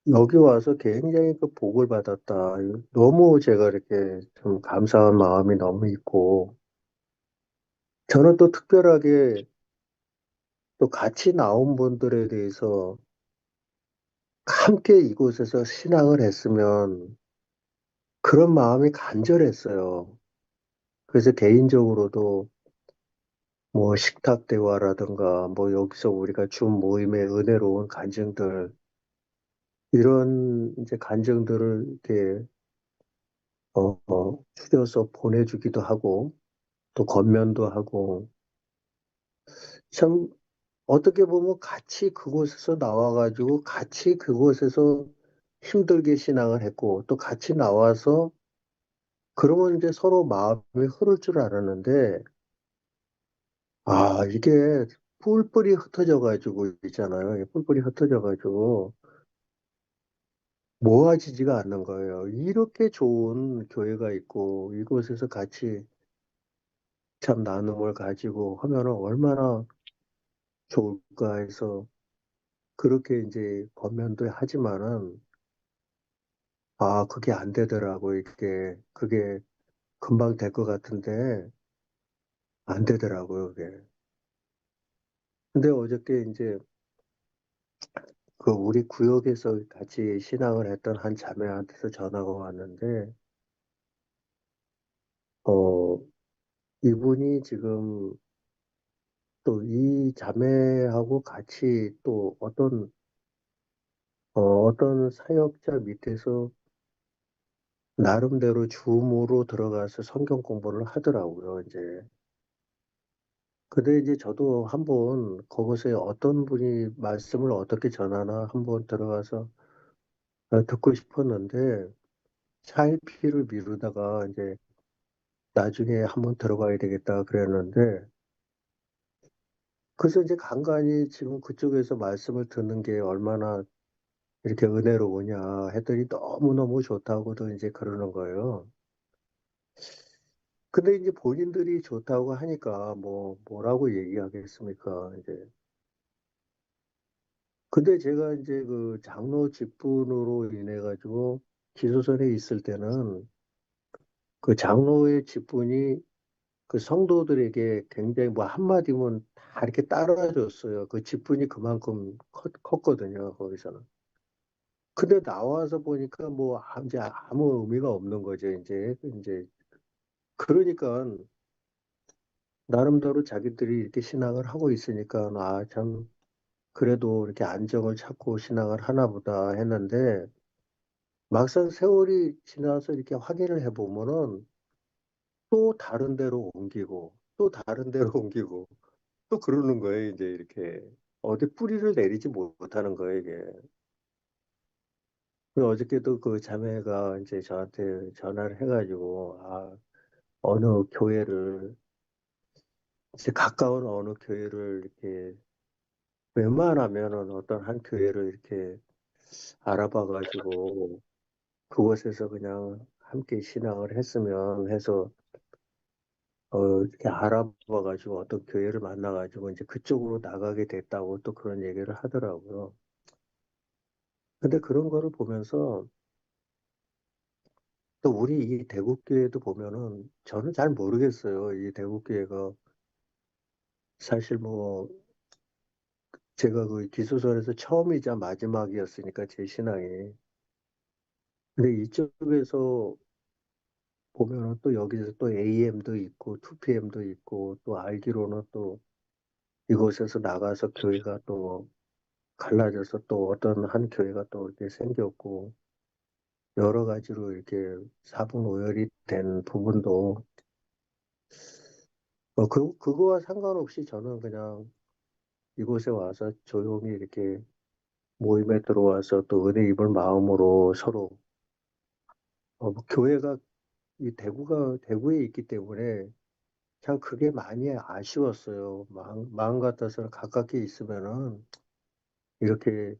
여기 와서 굉장히 그 복을 받았다. 너무 제가 이렇게 좀 감사한 마음이 너무 있고 저는 또 특별하게 또 같이 나온 분들에 대해서 함께 이곳에서 신앙을 했으면 그런 마음이 간절했어요. 그래서 개인적으로도 뭐 식탁 대화라든가 뭐 여기서 우리가 준 모임의 은혜로운 간증들 이런 이제 간증들을 이렇게 추려서 보내주기도 하고 또 건면도 하고 참 어떻게 보면 같이 그곳에서 나와가지고 같이 그곳에서 힘들게 신앙을 했고 또 같이 나와서 그러면 이제 서로 마음이 흐를 줄 알았는데 아 이게 뿔뿔이 흩어져 가지고 있잖아요. 이게 뿔뿔이 흩어져 가지고 모아지지가 않는 거예요. 이렇게 좋은 교회가 있고 이곳에서 같이 참 나눔을 가지고 하면은 얼마나 좋을까 해서 그렇게 이제 권면도 하지만은 아 그게 안 되더라고 이게 그게 금방 될 것 같은데 안 되더라고요 그게. 근데 어저께 이제 그 우리 구역에서 같이 신앙을 했던 한 자매한테서 전화가 왔는데 어 이분이 지금 또 이 자매하고 같이 또 어떤 사역자 밑에서 나름대로 줌으로 들어가서 성경 공부를 하더라고요, 이제. 근데 이제 저도 한번 거기서 어떤 분이 말씀을 어떻게 전하나 한번 들어가서 듣고 싶었는데 차일피를 미루다가 이제 나중에 한번 들어가야 되겠다 그랬는데 그래서 이제 간간히 지금 그쪽에서 말씀을 듣는 게 얼마나 이렇게 은혜로우냐 했더니 너무너무 좋다고도 이제 그러는 거예요. 근데 이제 본인들이 좋다고 하니까 뭐라고 얘기하겠습니까, 이제. 근데 제가 이제 그 장로 직분으로 인해 가지고 기소선에 있을 때는 그 장로의 직분이 그 성도들에게 굉장히 뭐 한마디면 다 이렇게 따라줬어요. 그 직분이 그만큼 컸거든요, 거기서는. 근데 나와서 보니까 뭐 이제 아무 의미가 없는 거죠, 이제. 그러니까 나름대로 자기들이 이렇게 신앙을 하고 있으니까 아, 참 그래도 이렇게 안정을 찾고 신앙을 하나 보다 했는데 막상 세월이 지나서 이렇게 확인을 해보면은 또 다른 데로 옮기고 또 다른 데로 옮기고 또 그러는 거예요. 이제 이렇게 어디 뿌리를 내리지 못하는 거예요, 이게. 그리고 어저께도 그 자매가 이제 저한테 전화를 해가지고 어느 교회를 이제 가까운 어느 교회를 이렇게 웬만하면은 어떤 한 교회를 이렇게 알아봐가지고 그곳에서 그냥 함께 신앙을 했으면 해서 이렇게 알아봐가지고 어떤 교회를 만나가지고 이제 그쪽으로 나가게 됐다고 또 그런 얘기를 하더라고요. 근데 그런 거를 보면서 또 우리 이 대국교회도 보면은 저는 잘 모르겠어요. 이 대국교회가 사실 뭐 제가 그 기소선에서 처음이자 마지막이었으니까 제 신앙이. 근데 이쪽에서 보면은 또 여기서 또 AM도 있고 2PM도 있고 또 알기로는 또 이곳에서 나가서 교회가 또 갈라져서 또 어떤 한 교회가 또 이렇게 생겼고 여러 가지로 이렇게 사분오열이 된 부분도 그거와 상관없이 저는 그냥 이곳에 와서 조용히 이렇게 모임에 들어와서 또 은혜 입을 마음으로 서로 뭐 교회가 이 대구에 있기 때문에 참 그게 많이 아쉬웠어요. 마음 같아서는 가깝게 있으면은 이렇게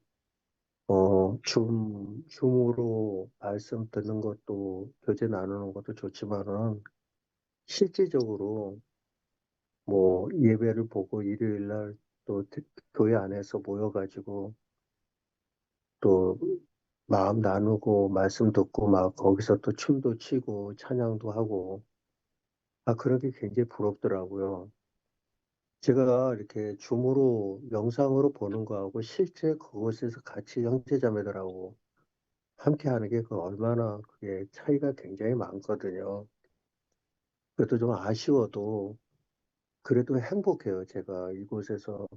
줌으로 말씀 듣는 것도 교제 나누는 것도 좋지만은 실질적으로 뭐 예배를 보고 일요일 날 또 교회 안에서 모여가지고 또 마음 나누고 말씀 듣고 막 거기서 또 춤도 추고 찬양도 하고 그런 게 굉장히 부럽더라고요. 제가 이렇게 줌으로 영상으로 보는 거하고 실제 그곳에서 같이 형제자매들하고 함께 하는 게 그 얼마나 그게 차이가 굉장히 많거든요. 그래도 좀 아쉬워도 그래도 행복해요. 제가 이곳에서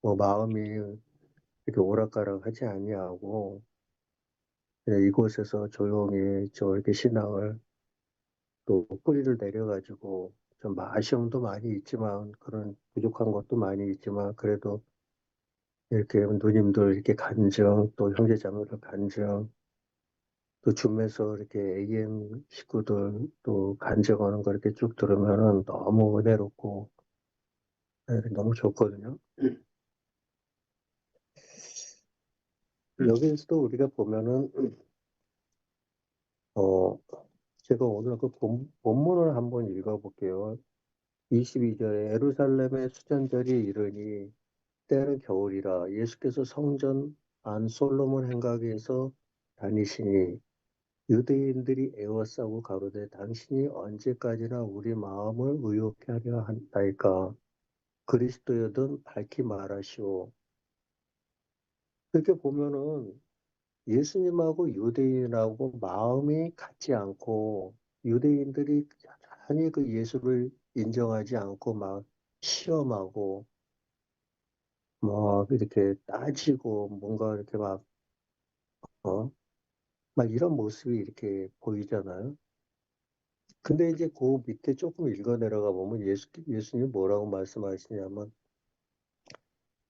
뭐 마음이 이렇게 오락가락하지 아니하고 그냥 이곳에서 조용히 저 이렇게 신앙을 또 뿌리를 내려가지고 좀 아쉬움도 많이 있지만 그런 부족한 것도 많이 있지만 그래도 이렇게 누님들 이렇게 간증 또 형제자매들 간증 또 줌에서 이렇게 AM 식구들 또 간증하는 거 이렇게 쭉 들으면은 너무 은혜롭고 너무 좋거든요. 여기에서도 우리가 보면은 어 제가 오늘 그 본문을 한번 읽어볼게요. 22절에 예루살렘의 수잔절이 이르니 때는 겨울이라 예수께서 성전 안 솔로몬 행각에서 다니시니 유대인들이 애워싸고 가로되 당신이 언제까지나 우리 마음을 의롭게 하려 한다이까 그리스도여든 밝히 말하시오. 이렇게 보면은 예수님하고 유대인하고 마음이 같지 않고 유대인들이 여전히 그 예수를 인정하지 않고 막 시험하고 막 이렇게 따지고 뭔가 이렇게 어? 막 이런 모습이 이렇게 보이잖아요. 근데 이제 그 밑에 조금 읽어 내려가 보면 예수님 뭐라고 말씀하시냐면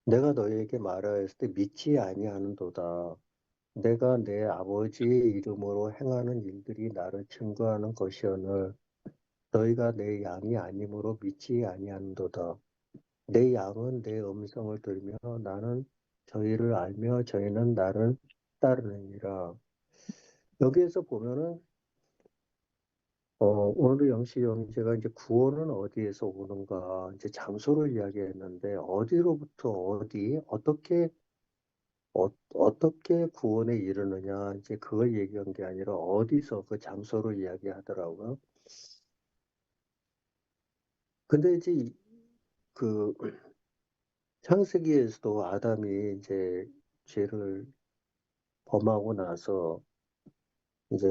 내가 너희에게 말하였을 때 믿지 아니하는도다. 내가 내 아버지의 이름으로 행하는 일들이 나를 증거하는 것이오늘 너희가 내 양이 아니므로 믿지 아니하는도다. 내 양은 내 음성을 들으며 나는 저희를 알며 저희는 나를 따르느니라. 여기에서 보면은 오늘 영시 형제가 이제 구원은 어디에서 오는가 이제 장소를 이야기했는데 어디로부터 어떻게 구원에 이르느냐 이제 그걸 얘기한 게 아니라 어디서 그 장소를 이야기하더라고요. 근데 이제 그 창세기에서도 아담이 이제 죄를 범하고 나서 이제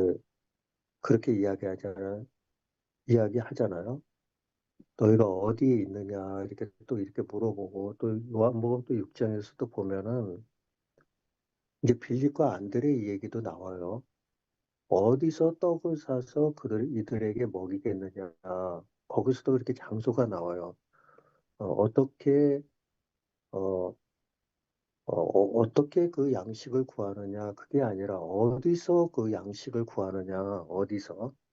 그렇게 이야기하잖아요. 너희가 어디에 있느냐 이렇게 또 이렇게 물어보고 또 요한복음 또 6장에서도 보면은 이제 빌립과 안드레의 얘기도 나와요. 어디서 떡을 사서 이들에게 먹이겠느냐. 거기서도 이렇게 장소가 나와요. 어떻게 어, 어떻게 그 양식을 구하느냐. 그게 아니라 어디서 그 양식을 구하느냐.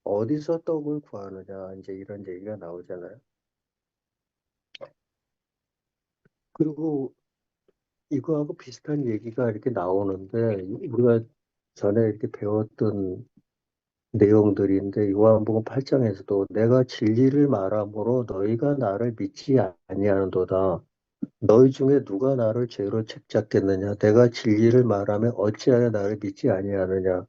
어디서 떡을 구하느냐. 이제 이런 얘기가 나오잖아요. 그리고 이거하고 비슷한 얘기가 이렇게 나오는데 우리가 전에 이렇게 배웠던 내용들인데 요한복음 8장에서도 내가 진리를 말함으로 너희가 나를 믿지 아니하는도다. 너희 중에 누가 나를 죄로 책잡겠느냐? 내가 진리를 말하면 어찌하여 나를 믿지 아니하느냐?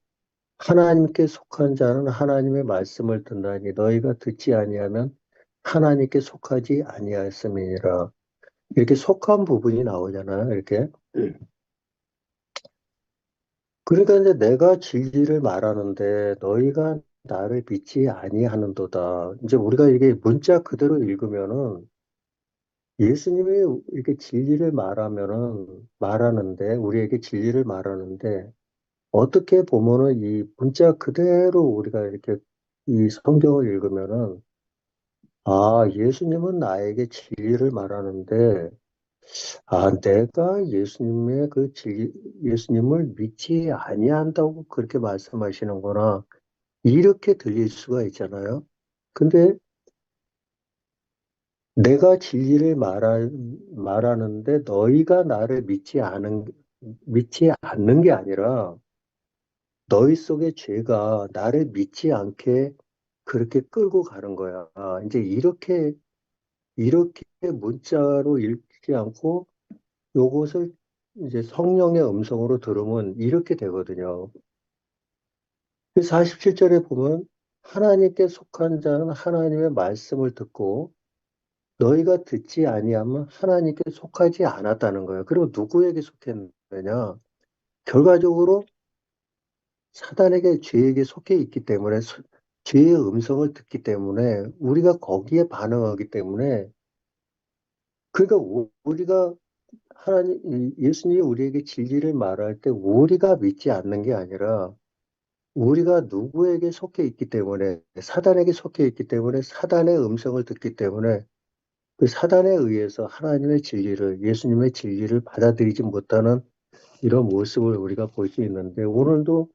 하나님께 속한 자는 하나님의 말씀을 듣나니 너희가 듣지 아니하면 하나님께 속하지 아니하였음이니라. 이렇게 속한 부분이 나오잖아요. 이렇게. 그러니까 이제 내가 진리를 말하는데 너희가 나를 믿지 아니하는도다. 이제 우리가 이게 문자 그대로 읽으면은 예수님이 이렇게 진리를 말하는데 우리에게 진리를 말하는데 어떻게 보면은 이 문자 그대로 우리가 이렇게 이 성경을 읽으면은 예수님은 나에게 진리를 말하는데 내가 예수님을 믿지 아니한다고 그렇게 말씀하시는구나. 이렇게 들릴 수가 있잖아요. 근데 내가 진리를 말하는데 너희가 나를 믿지 않는 게 아니라 너희 속의 죄가 나를 믿지 않게 그렇게 끌고 가는 거야. 이제 이렇게 문자로 읽지 않고 요것을 이제 성령의 음성으로 들으면 이렇게 되거든요. 47절에 보면 하나님께 속한 자는 하나님의 말씀을 듣고 너희가 듣지 아니하면 하나님께 속하지 않았다는 거예요. 그리고 누구에게 속했느냐? 결과적으로 사단에게 죄에게 속해 있기 때문에 죄의 음성을 듣기 때문에 우리가 거기에 반응하기 때문에 그러니까 우리가 예수님이 우리에게 진리를 말할 때 우리가 믿지 않는 게 아니라 우리가 누구에게 속해 있기 때문에 사단에게 속해 있기 때문에 사단의 음성을 듣기 때문에 그 사단에 의해서 예수님의 진리를 받아들이지 못하는 이런 모습을 우리가 볼 수 있는데 오늘도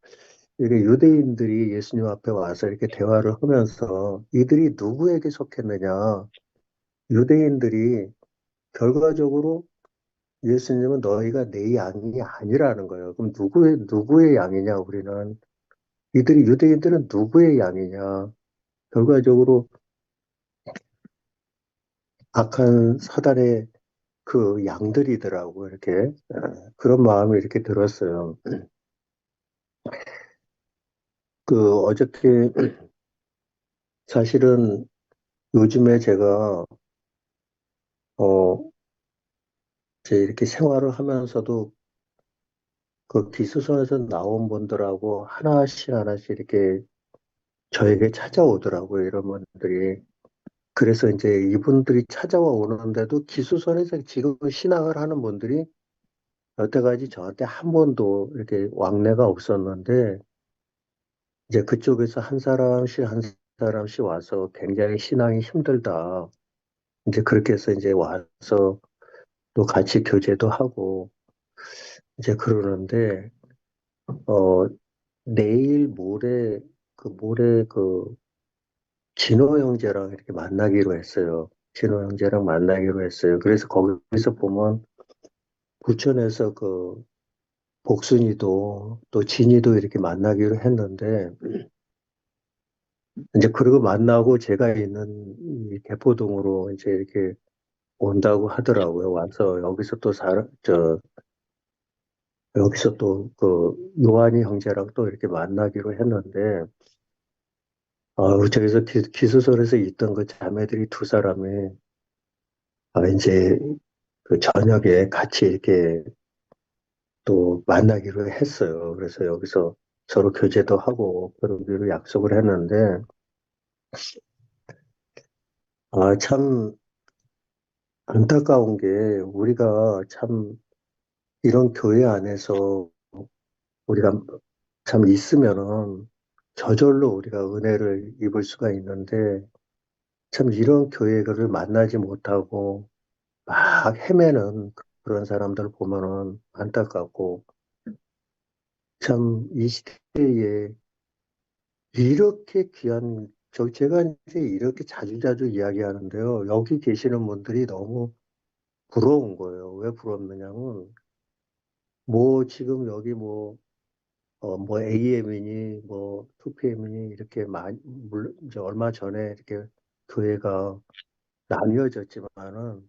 이렇게 유대인들이 예수님 앞에 와서 이렇게 대화를 하면서 이들이 누구에게 속했느냐? 유대인들이 결과적으로 예수님은 너희가 내 양이 아니라는 거예요. 그럼 누구의 양이냐, 우리는? 유대인들은 누구의 양이냐? 결과적으로 악한 사단의 그 양들이더라고, 이렇게. 그런 마음이 이렇게 들었어요. 어저께, 사실은 요즘에 제가, 어, 이제 이렇게 생활을 하면서도 그 기수선에서 나온 분들하고 하나씩 이렇게 저에게 찾아오더라고요, 이런 분들이. 그래서 이제 이분들이 찾아와 오는데도 기수선에서 지금 신학을 하는 분들이 여태까지 저한테 한 번도 이렇게 왕래가 없었는데, 이제 그쪽에서 한 사람씩 와서 굉장히 신앙이 힘들다. 이제 그렇게 해서 이제 와서 또 같이 교제도 하고, 이제 그러는데, 어, 내일 모레 진호 형제랑 이렇게 만나기로 했어요. 진호 형제랑 만나기로 했어요. 그래서 거기서 보면 부천에서 복순이도 또 진이도 이렇게 만나기로 했는데 이제 그러고 만나고 제가 있는 이 개포동으로 이제 이렇게 온다고 하더라고요. 와서 여기서 또 요한이 형제랑 또 이렇게 만나기로 했는데 저기서 기수설에서 있던 그 자매들이 두 사람이 이제 그 저녁에 같이 이렇게 또 만나기로 했어요. 그래서 여기서 서로 교제도 하고 그러기로 약속을 했는데, 참 안타까운 게 우리가 참 이런 교회 안에서 우리가 참 있으면은 저절로 우리가 은혜를 입을 수가 있는데 참 이런 교회를 만나지 못하고 막 헤매는 그런 사람들 보면은 안타깝고 참 이 시대에 이렇게 제가 이제 이렇게 자주자주 이야기하는데요. 여기 계시는 분들이 너무 부러운 거예요. 왜 부럽느냐면, 지금 여기 AM이니, 2PM이니, 이렇게 물론, 이제 얼마 전에 이렇게 교회가 나뉘어졌지만은,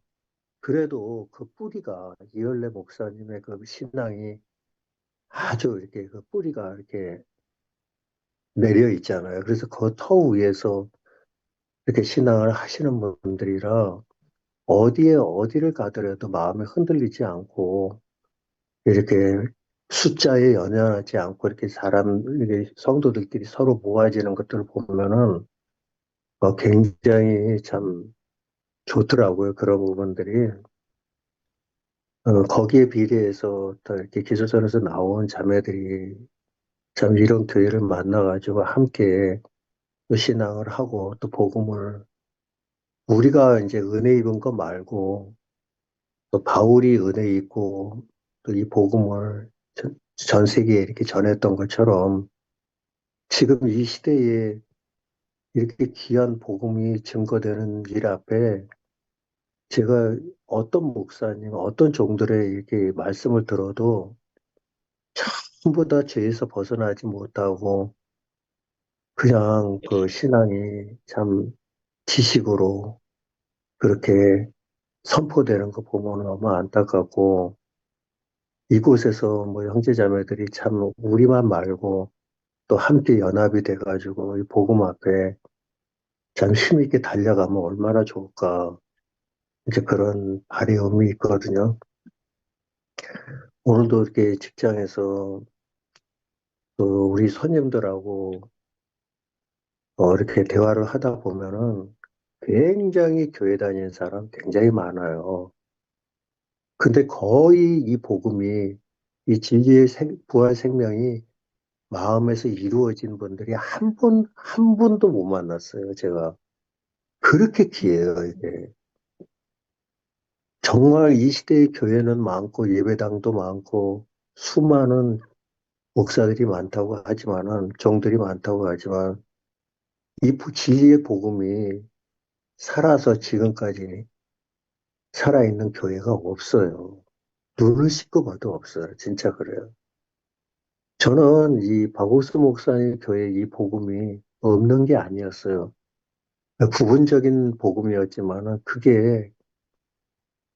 그래도 그 뿌리가, 이열래 목사님의 그 신앙이 아주 이렇게 그 뿌리가 이렇게 내려 있잖아요. 그래서 그 터 위에서 이렇게 신앙을 하시는 분들이라, 어디를 가더라도 마음이 흔들리지 않고, 이렇게 숫자에 연연하지 않고, 이렇게 성도들끼리 서로 모아지는 것들을 보면은, 굉장히 참 좋더라고요. 그런 부분들이. 거기에 비례해서 또 이렇게 기술선에서 나온 자매들이 참 이런 교회를 만나가지고 함께 또 신앙을 하고 또 복음을 우리가 이제 은혜 입은 거 말고 또 바울이 은혜 있고 또 이 복음을 전 세계에 이렇게 전했던 것처럼 지금 이 시대에 이렇게 귀한 복음이 증거되는 일 앞에 제가 어떤 목사님, 어떤 종들의 이렇게 말씀을 들어도 전부 다 죄에서 벗어나지 못하고 그냥 그 신앙이 참 지식으로 그렇게 선포되는 거 보면 너무 안타깝고 이곳에서 뭐 형제자매들이 참 우리만 말고 또 함께 연합이 돼가지고 이 복음 앞에 참 힘있게 달려가면 얼마나 좋을까 이제 그런 바람이 있거든요. 오늘도 이렇게 직장에서 또 우리 손님들하고 이렇게 대화를 하다 보면은 굉장히 교회 다니는 사람 굉장히 많아요. 근데 거의 이 복음이 이 진리의 부활 생명이 마음에서 이루어진 분들이 한 분도 못 만났어요, 제가. 그렇게 귀해요, 이게. 정말 이 시대의 교회는 많고 예배당도 많고 수많은 목사들이 많다고 하지만은 종들이 많다고 하지만 이 진리의 복음이 살아서 지금까지 살아있는 교회가 없어요. 눈을 씻고 봐도 없어요. 진짜 그래요. 저는 이 박옥수 목사님 교회 이 복음이 없는 게 아니었어요. 부분적인 복음이었지만은 그게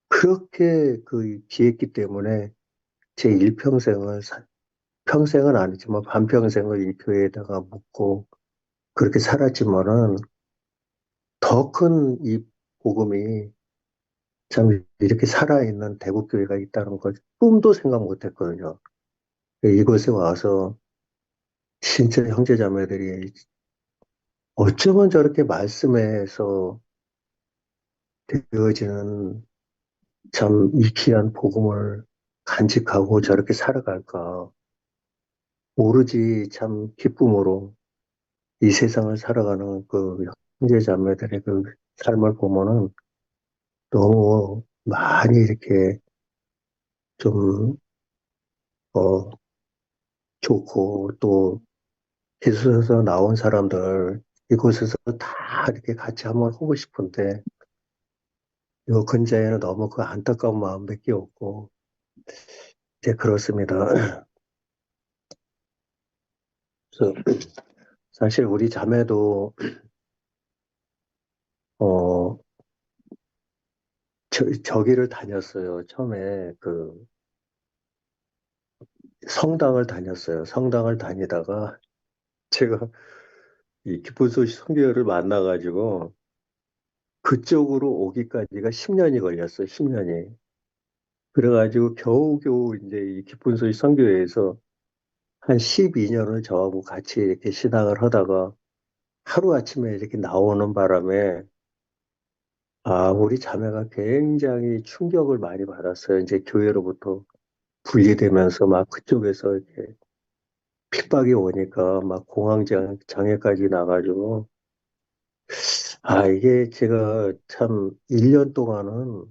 그렇게 그 귀했기 때문에 제 일평생을 평생은 아니지만 반평생을 이 교회에다가 묻고 그렇게 살았지만은 더 큰 이 복음이 참 이렇게 살아있는 대구교회가 있다는 걸 꿈도 생각 못 했거든요. 이곳에 와서 진짜 형제자매들이 어쩌면 저렇게 말씀에서 되어지는 참 이 귀한 복음을 간직하고 저렇게 살아갈까. 오로지 참 기쁨으로 이 세상을 살아가는 그 형제자매들의 그 삶을 보면은 너무 많이 이렇게 좀, 어, 좋고 또 기술에서 나온 사람들 이곳에서 다 이렇게 같이 한번 하고 싶은데 요 근자에는 너무 그 안타까운 마음밖에 없고 이제 그렇습니다. 그래서 사실 우리 자매도 어 저기를 다녔어요. 처음에 그 성당을 다녔어요. 성당을 다니다가 제가 이 기쁜 소식 선교회를 만나가지고 그쪽으로 오기까지가 10년이 걸렸어요. 10년이. 그래가지고 겨우겨우 이제 이 기쁜 소식 선교회에서 한 12년을 저하고 같이 이렇게 신앙을 하다가 하루아침에 이렇게 나오는 바람에 우리 자매가 굉장히 충격을 많이 받았어요. 이제 교회로부터 분리되면서 막 그쪽에서 이렇게 핍박이 오니까 막 장애까지 나가지고 이게 제가 참 1년 동안은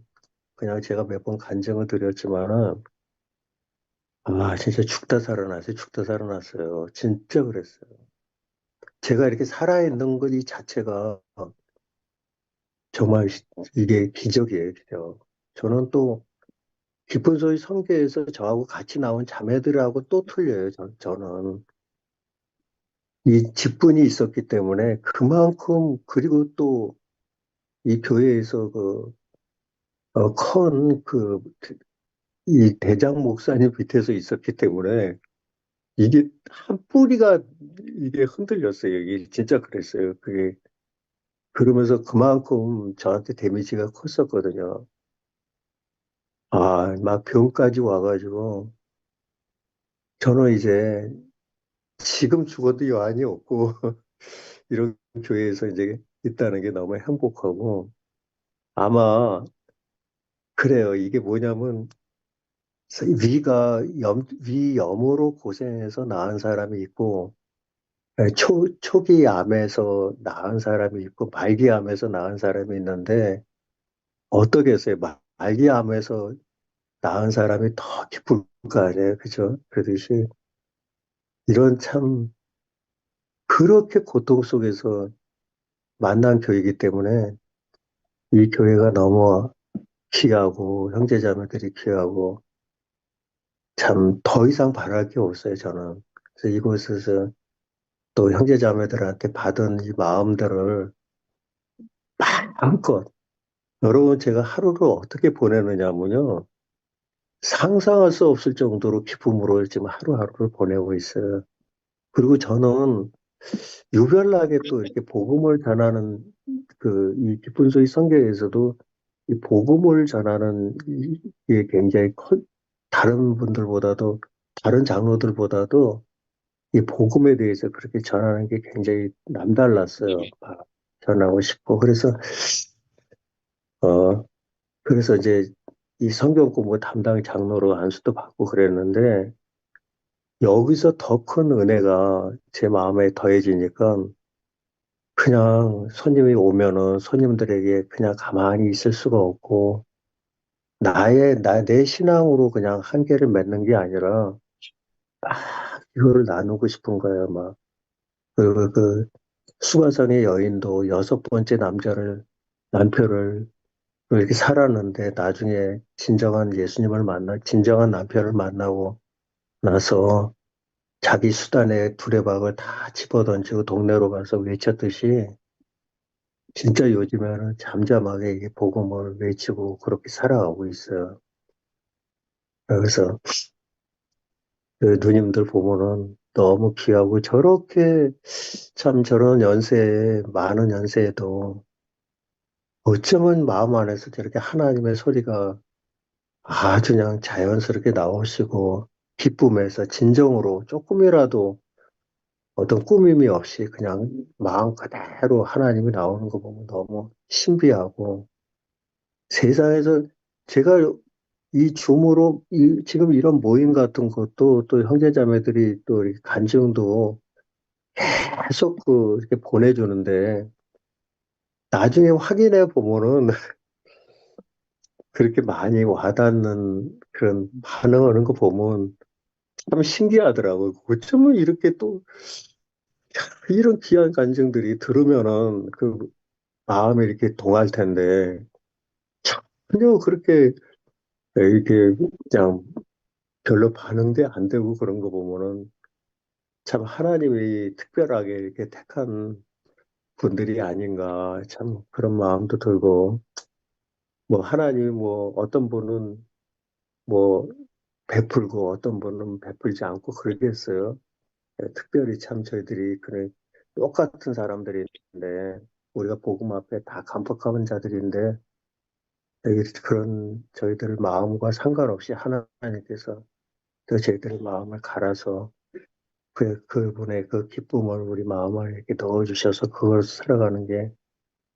그냥 제가 몇 번 간증을 드렸지만은 진짜 죽다 살아났어요. 죽다 살아났어요. 진짜 그랬어요. 제가 이렇게 살아있는 것 이 자체가 정말 이게 기적이에요, 기적. 저는 또 깊은 소리 성교에서 저하고 같이 나온 자매들하고 또 틀려요, 저는. 이 직분이 있었기 때문에 그만큼, 그리고 또 이 교회에서 이 대장 목사님 밑에서 있었기 때문에 이게 한 뿌리가 이게 흔들렸어요. 이게 진짜 그랬어요. 그게. 그러면서 그만큼 저한테 데미지가 컸었거든요. 막 병까지 와가지고 저는 이제 지금 죽어도 여한이 없고 이런 교회에서 이제 있다는 게 너무 행복하고 아마 그래요. 이게 뭐냐면 위염으로 고생해서 낳은 사람이 있고 초기 암에서 낳은 사람이 있고 말기 암에서 낳은 사람이 있는데 어떻겠어요? 말기암에서 나은 사람이 더 기쁠 거 아니에요. 그죠? 그러듯이 이런 참 그렇게 고통 속에서 만난 교회이기 때문에 이 교회가 너무 귀하고 형제자매들이 귀하고 참 더 이상 바랄 게 없어요, 저는. 그래서 이곳에서 또 형제자매들한테 받은 이 마음들을 마음껏 여러분 제가 하루를 어떻게 보내느냐면요. 상상할 수 없을 정도로 기쁨으로 지금 하루하루를 보내고 있어요. 그리고 저는 유별나게 또 이렇게 복음을 전하는 이 기쁜 소리 성경에서도 이 복음을 전하는 이게 굉장히 다른 분들보다도 다른 장로들보다도 이 복음에 대해서 그렇게 전하는 게 굉장히 남달랐어요. 전하고 싶고 어 그래서 이제 이 성경 공부 담당 장로로 안수도 받고 그랬는데 여기서 더 큰 은혜가 제 마음에 더해지니까 그냥 손님이 오면은 손님들에게 그냥 가만히 있을 수가 없고 내 신앙으로 그냥 한계를 맺는 게 아니라 막 이거를 나누고 싶은 거예요. 막 그 수가성의 여인도 여섯 번째 남편을 이렇게 살았는데 나중에 진정한 남편을 만나고 나서 자기 수단에 두레박을 다 집어던지고 동네로 가서 외쳤듯이 진짜 요즘에는 잠잠하게 이게 복음을 외치고 그렇게 살아가고 있어요. 그래서 그 누님들 보면은 너무 귀하고 저렇게 참 저런 연세에 많은 연세에도 어쩌면 마음 안에서 저렇게 하나님의 소리가 아주 그냥 자연스럽게 나오시고 기쁨에서 진정으로 조금이라도 어떤 꾸밈이 없이 그냥 마음 그대로 하나님이 나오는 거 보면 너무 신비하고 세상에서 제가 이 줌으로 지금 이런 모임 같은 것도 또 형제자매들이 또 이렇게 간증도 계속 이렇게 보내주는데 나중에 확인해 보면은 그렇게 많이 와닿는 그런 반응하는 거 보면 참 신기하더라고요. 어쩌면 이렇게 또 이런 귀한 간증들이 들으면은 그 마음이 이렇게 동할 텐데 전혀 그렇게 이렇게 그냥 별로 반응도 안 되고 그런 거 보면은 참 하나님이 특별하게 이렇게 택한 분들이 아닌가 참 그런 마음도 들고 뭐 하나님이 뭐 어떤 분은 뭐 베풀고 어떤 분은 베풀지 않고 그러겠어요. 특별히 참 저희들이 그런 똑같은 사람들인데 우리가 복음 앞에 다 감격하는 자들인데 그런 저희들 마음과 상관없이 하나님께서 그 저희들의 마음을 갈아서 그분의 그 기쁨을 우리 마음을 이렇게 넣어주셔서 그걸 살아가는 게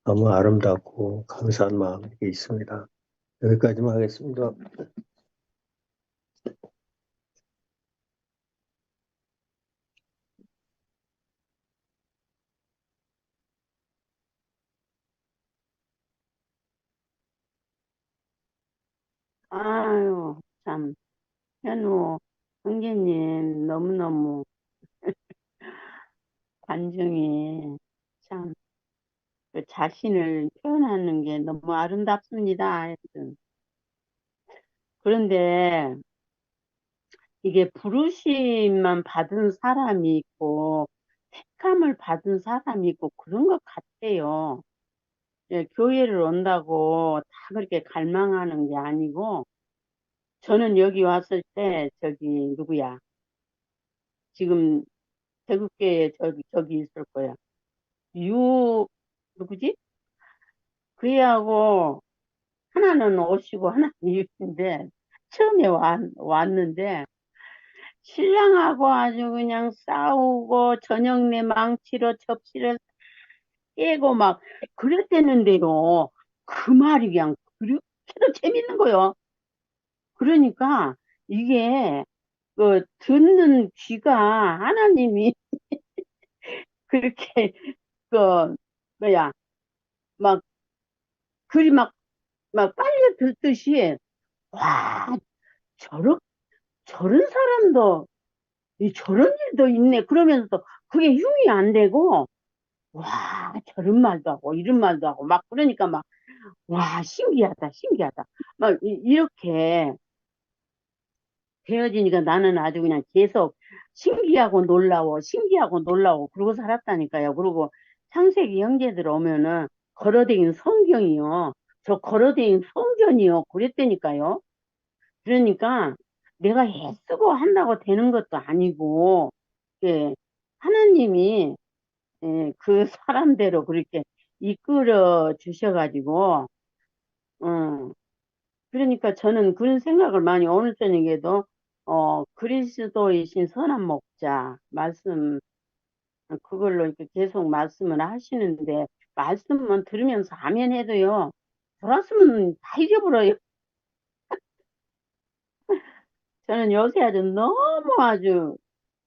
너무 아름답고 감사한 마음이 있습니다. 여기까지만 하겠습니다. 아유, 참, 현우 형제님 너무너무 관중이 참, 그 자신을 표현하는 게 너무 아름답습니다. 하여튼. 그런데 이게 부르심만 받은 사람이 있고, 택함을 받은 사람이 있고, 그런 것 같아요. 예, 교회를 온다고 다 그렇게 갈망하는 게 아니고, 저는 여기 왔을 때, 누구야? 지금 태국교회 저기 있을 거야. 누구지? 그애하고 하나는 오시고 하나는 이웃인데, 처음에 왔는데, 신랑하고 아주 그냥 싸우고, 저녁 내 망치로 접시를 깨고 막, 그랬대는데요. 그 말이 그냥 그렇게도 재밌는 거요. 그러니까, 이게, 듣는 귀가 하나님이 그렇게, 그, 뭐야, 막, 글이 막 막 빨려 들듯이, 와, 저런, 저런 사람도, 저런 일도 있네. 그러면서 그게 흉이 안 되고, 와, 저런 말도 하고, 이런 말도 하고, 막 그러니까 막, 와, 신기하다, 신기하다. 막, 이렇게 되어지니까 나는 아주 그냥 계속 신기하고 놀라워, 신기하고 놀라워, 그러고 살았다니까요. 그리고 창세기 형제들 오면은 걸어다니는 성경이요. 저 걸어다니는 성전이요. 그랬다니까요. 그러니까 내가 애쓰고 한다고 되는 것도 아니고, 예, 하나님이 그 사람대로 그렇게 이끌어 주셔가지고, 어, 그러니까 저는 그런 생각을 많이 오늘 저녁에도 그리스도이신 선한 목자 말씀 그걸로 이렇게 계속 말씀을 하시는데 말씀만 들으면서 아멘 해도요. 돌았으면 다 잊어버려요. 저는 요새 아주 너무 아주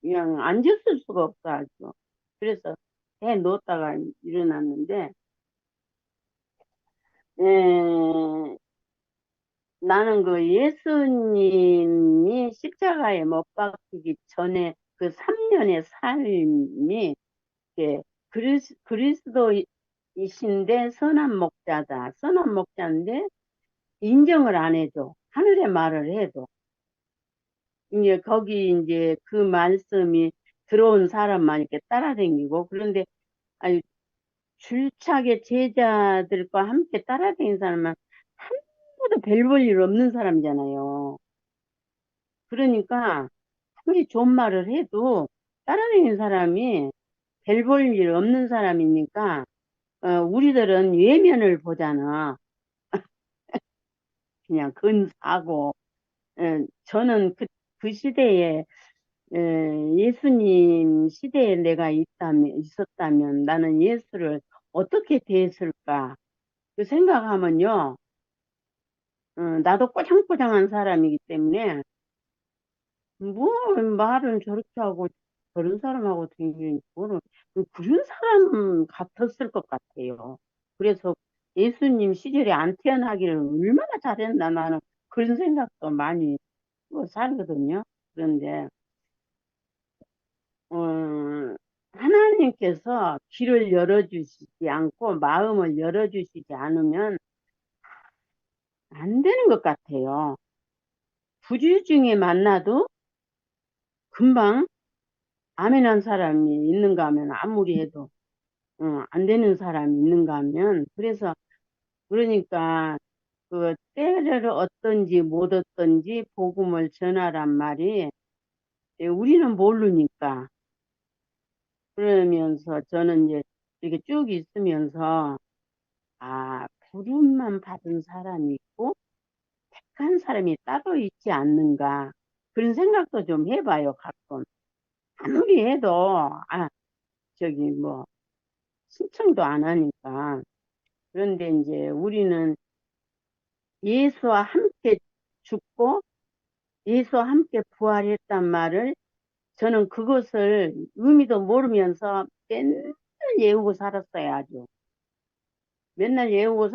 그냥 앉았을 수가 없어 아주. 그래서 해 놓다가 일어났는데 에, 나는 그 예수님이 십자가에 못 박히기 전에 그 3년의 삶이 이렇게 그리스도이신데 선한 목자다. 선한 목자인데 인정을 안 해줘. 하늘의 말을 해도. 이제 거기 이제 그 말씀이 들어온 사람만 이렇게 따라다니고 그런데 아니 줄차게 제자들과 함께 따라다니는 사람만 한 번도 별 볼 일 없는 사람이잖아요. 그러니까 아무리 좋은 말을 해도 따라다니는 사람이 별 볼 일 없는 사람이니까 우리들은 외면을 보잖아. 그냥 근사하고 저는 그 시대에 예수님 시대에 내가 있었다면 나는 예수를 어떻게 대했을까 그 생각하면요 나도 꼬장꼬장한 사람이기 때문에 뭐 말은 저렇게 하고 저런 사람하고 되게 뭐는 그런 사람 같았을 것 같아요. 그래서 예수님 시절에 안 태어나기를 얼마나 잘했나 나는 그런 생각도 많이 하고 살거든요. 그런데 하나님께서 길을 열어주시지 않고 마음을 열어주시지 않으면 안 되는 것 같아요. 부류 중에 만나도 금방 아멘한 사람이 있는가 하면 아무리 해도 안 되는 사람이 있는가 하면 그래서 그러니까 그 때를 얻든지 못 얻든지 복음을 전하란 말이 우리는 모르니까 그러면서 저는 이제 이렇게 쭉 있으면서 아 부름만 받은 사람이 있고 택한 사람이 따로 있지 않는가 그런 생각도 좀 해봐요 가끔 아무리 해도 저기 뭐 신청도 안 하니까 그런데 이제 우리는 예수와 함께 죽고 예수와 함께 부활했단 말을 저는 그것을 의미도 모르면서 맨날 외우고 살았어요, 아주. 맨날 외우고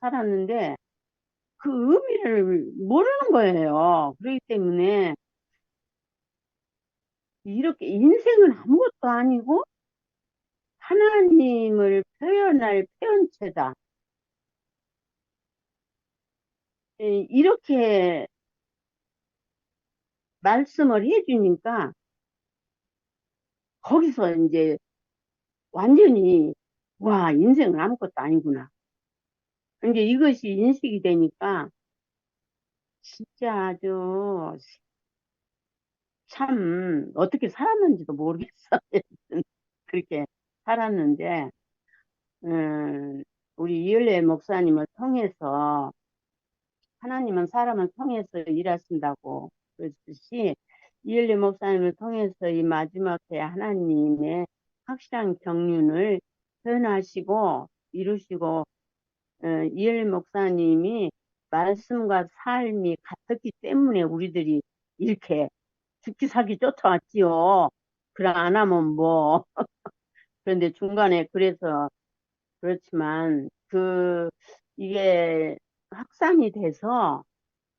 살았는데 그 의미를 모르는 거예요. 그렇기 때문에 이렇게 인생은 아무것도 아니고 하나님을 표현할 표현체다. 이렇게 말씀을 해주니까 거기서 이제 완전히 와 인생은 아무것도 아니구나. 이제 이것이 인식이 되니까 진짜 아주 참 어떻게 살았는지도 모르겠어요. 그렇게 살았는데 우리 이을래 목사님을 통해서 하나님은 사람을 통해서 일하신다고 그랬듯이 이을래 목사님을 통해서 이 마지막 때 하나님의 확실한 경륜을 표현하시고 이루시고 이엘 목사님이 말씀과 삶이 같았기 때문에 우리들이 이렇게 죽기 살기 쫓아왔지요. 그래 안 하면 뭐 그런데 중간에 그래서 그렇지만 이게 확산이 돼서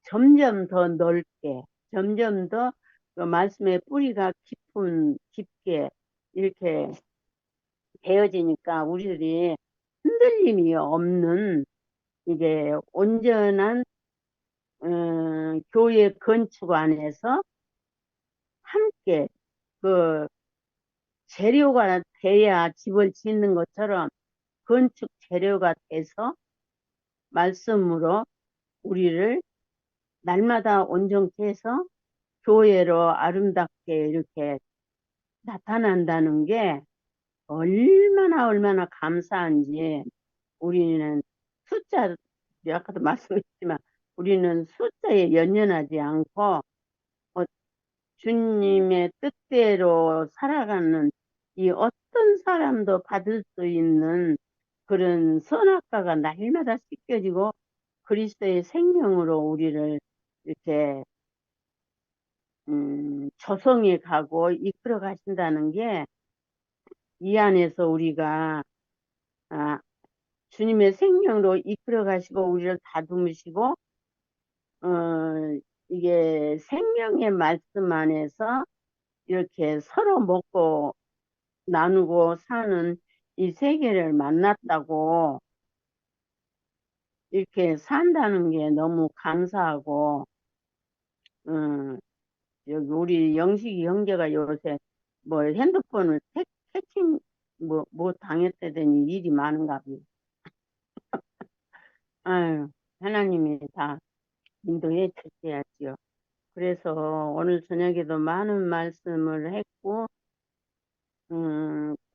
점점 더 넓게, 점점 더 그 말씀의 뿌리가 깊게 이렇게 되어지니까 우리들이 흔들림이 없는 이게 온전한 교회 건축 안에서 함께 그 재료가 돼야 집을 짓는 것처럼 건축 재료가 돼서 말씀으로 우리를 날마다 온전케 해서 교회로 아름답게 이렇게 나타난다는 게 얼마나 감사한지. 우리는 숫자, 아까도 말씀했지만 우리는 숫자에 연연하지 않고 주님의 뜻대로 살아가는 이 어떤 사람도 받을 수 있는 그런 선악과가 날마다 씻겨지고 그리스도의 생명으로 우리를 이렇게 조성해 가고 이끌어 가신다는 게 이 안에서 우리가 주님의 생명으로 이끌어 가시고 우리를 다듬으시고 이게 생명의 말씀 안에서 이렇게 서로 먹고 나누고 사는 이 세계를 만났다고 이렇게 산다는 게 너무 감사하고 여기 우리 영식이 형제가 요새 뭐 핸드폰을 해킹 뭐 당했다더니 일이 많은가 봐요. 아유, 하나님이 다 인도해 주셔야지요. 그래서 오늘 저녁에도 많은 말씀을 했고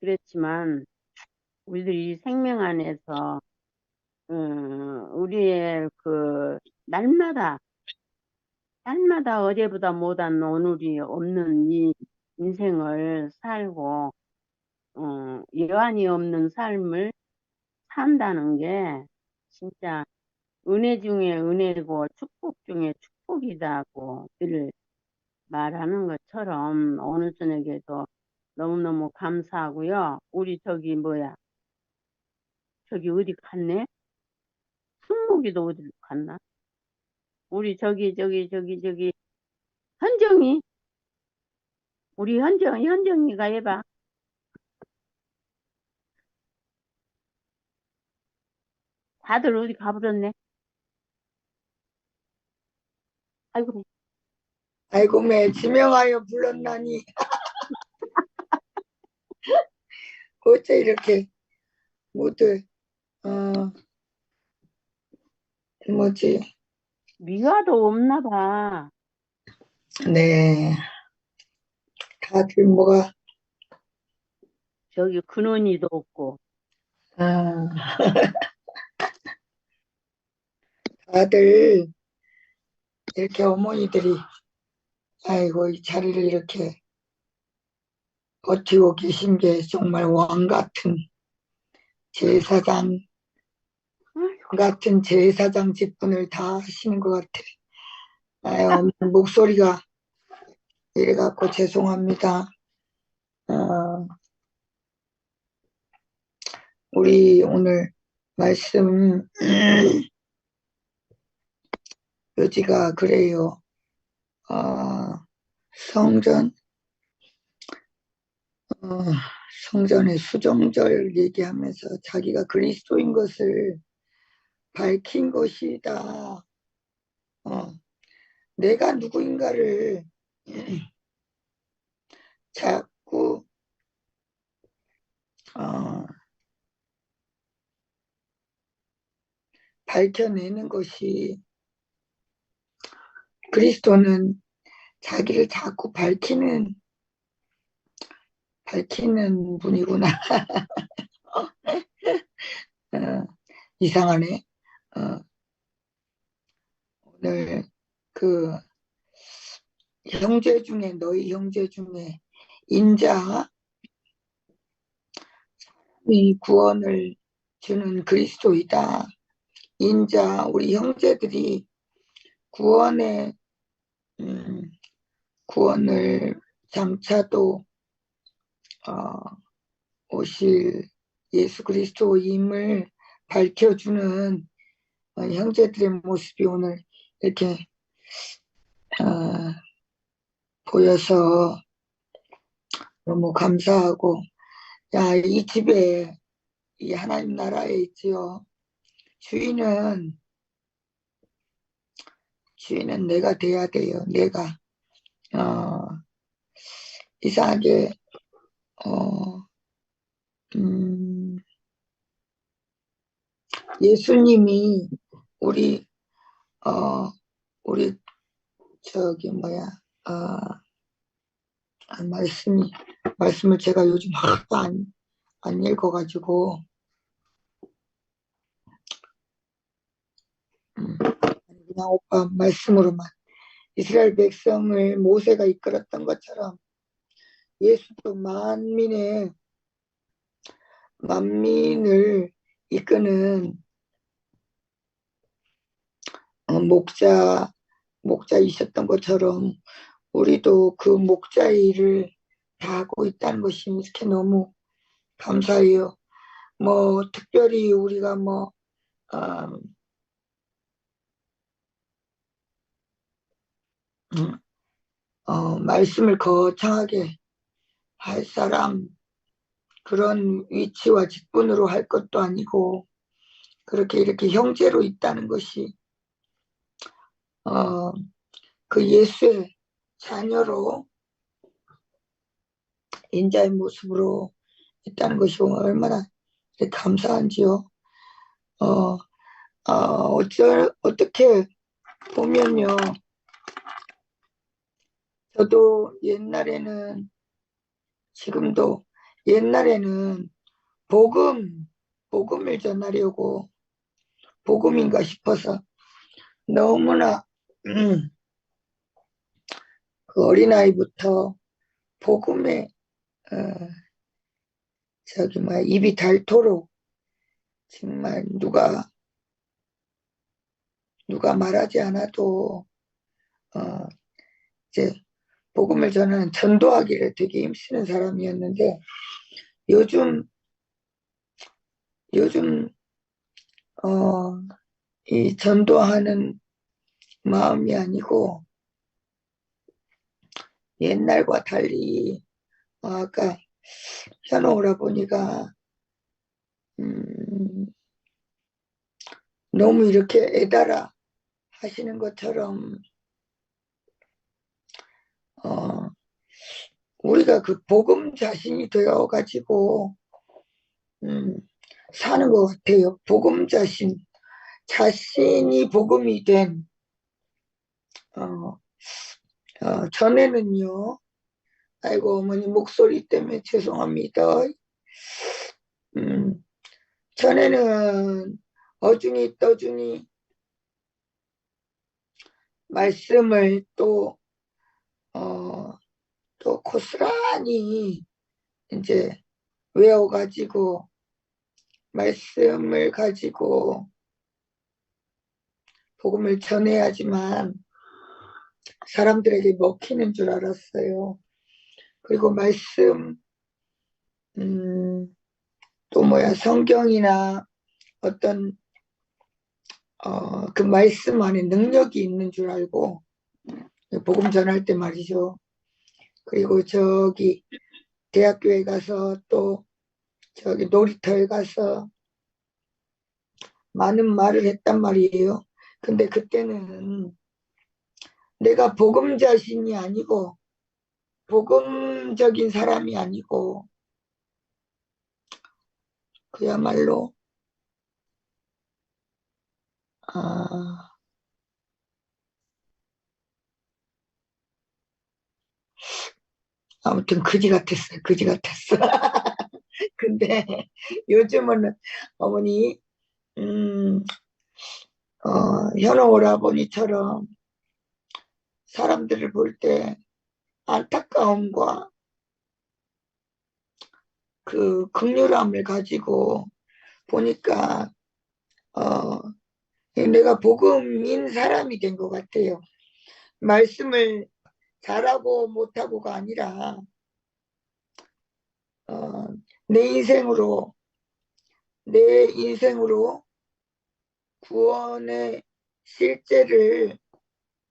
그랬지만 우리들이 생명 안에서 우리의 그 날마다 어제보다 못한 오늘이 없는 이 인생을 살고 여한이 없는 삶을 산다는 게 진짜 은혜 중에 은혜고 축복 중에 축복이다고 늘 말하는 것처럼 오늘 저녁에도 너무너무 감사하고요. 우리 저기 어디 갔네? 승목이도 어디 갔나? 우리 저기 현정이, 우리 현정이가 해봐. 다들 어디 가버렸네. 아이고, 아이고, 매 지명하여 불렀나니. 어째 이렇게 모두 미화도 없나 봐. 네, 다들 뭐가 저기 근원이도 없고. 다들 이렇게 어머니들이 아이고 이 자리를 이렇게 버티고 계신 게 정말 왕 같은 제사장 같은 제사장 직분을 다 하시는 것 같아. 아유, 목소리가 이래갖고 죄송합니다. 우리 오늘 말씀 여지가 그래요. 성전의 수정절 얘기하면서 자기가 그리스도인 것을 밝힌 것이다. 내가 누구인가를 자꾸 밝혀내는 것이, 그리스도는 자기를 자꾸 밝히는 분이구나. 이상하네. 오늘 그 형제 중에, 너희 형제 중에 인자 이 구원을 주는 그리스도이다. 인자 우리 형제들이 구원을 장차도 오실 예수 그리스도임을 밝혀주는 형제들의 모습이 오늘 이렇게 어, 보여서 너무 감사하고, 야, 이 집에 이 하나님 나라에 있지요. 주인은 내가 돼야 돼요. 내가 이상하게 어, 음, 예수님이 우리 우리 저기 뭐야 말씀을 제가 요즘 하도 안 읽어가지고 그냥 오빠 말씀으로만 이스라엘 백성을 모세가 이끌었던 것처럼 예수도 만민을 이끄는 목자이셨던 것처럼 우리도 그 목자의 일을 다 하고 있다는 것이 이렇게 너무 감사해요. 뭐 특별히 우리가 뭐 말씀을 거창하게 할 사람 그런 위치와 직분으로 할 것도 아니고 그렇게 이렇게 형제로 있다는 것이 그 예수의 자녀로 인자의 모습으로 있다는 것이 얼마나 감사한지요. 어떻게 보면요. 저도 지금도 옛날에는 복음을 전하려고 복음인가 싶어서 너무나 그 어린아이부터 복음에 입이 닳도록 정말 누가 말하지 않아도 이제 복음을 전하는 전도하기를 되게 힘쓰는 사람이었는데 요즘 이 전도하는 마음이 아니고 옛날과 달리 아까 현호 오라버니가 너무 이렇게 애달아 하시는 것처럼 우리가 그 복음 자신이 되어가지고 사는 것 같아요. 복음 자신이 복음이 된 전에는요. 아이고 어머니 목소리 때문에 죄송합니다. 전에는 어중이 떠중이 말씀을 또 고스란히 이제 외워가지고 말씀을 가지고 복음을 전해야지만 사람들에게 먹히는 줄 알았어요. 그리고 말씀 또 성경이나 어떤 그 말씀 안에 능력이 있는 줄 알고 복음 전할 때 말이죠. 그리고 저기 대학교에 가서 또 저기 놀이터에 가서 많은 말을 했단 말이에요. 근데 그때는 내가 복음 자신이 아니고 복음적인 사람이 아니고 그야말로 아무튼 그지 같았어요. 그지 같았어. 근데 요즘은 어머니 현호 오라버니처럼 사람들을 볼 때 안타까움과 그 극률함을 가지고 보니까 내가 복음인 사람이 된 것 같아요. 말씀을 잘하고 못하고가 아니라 내 인생으로 구원의 실제를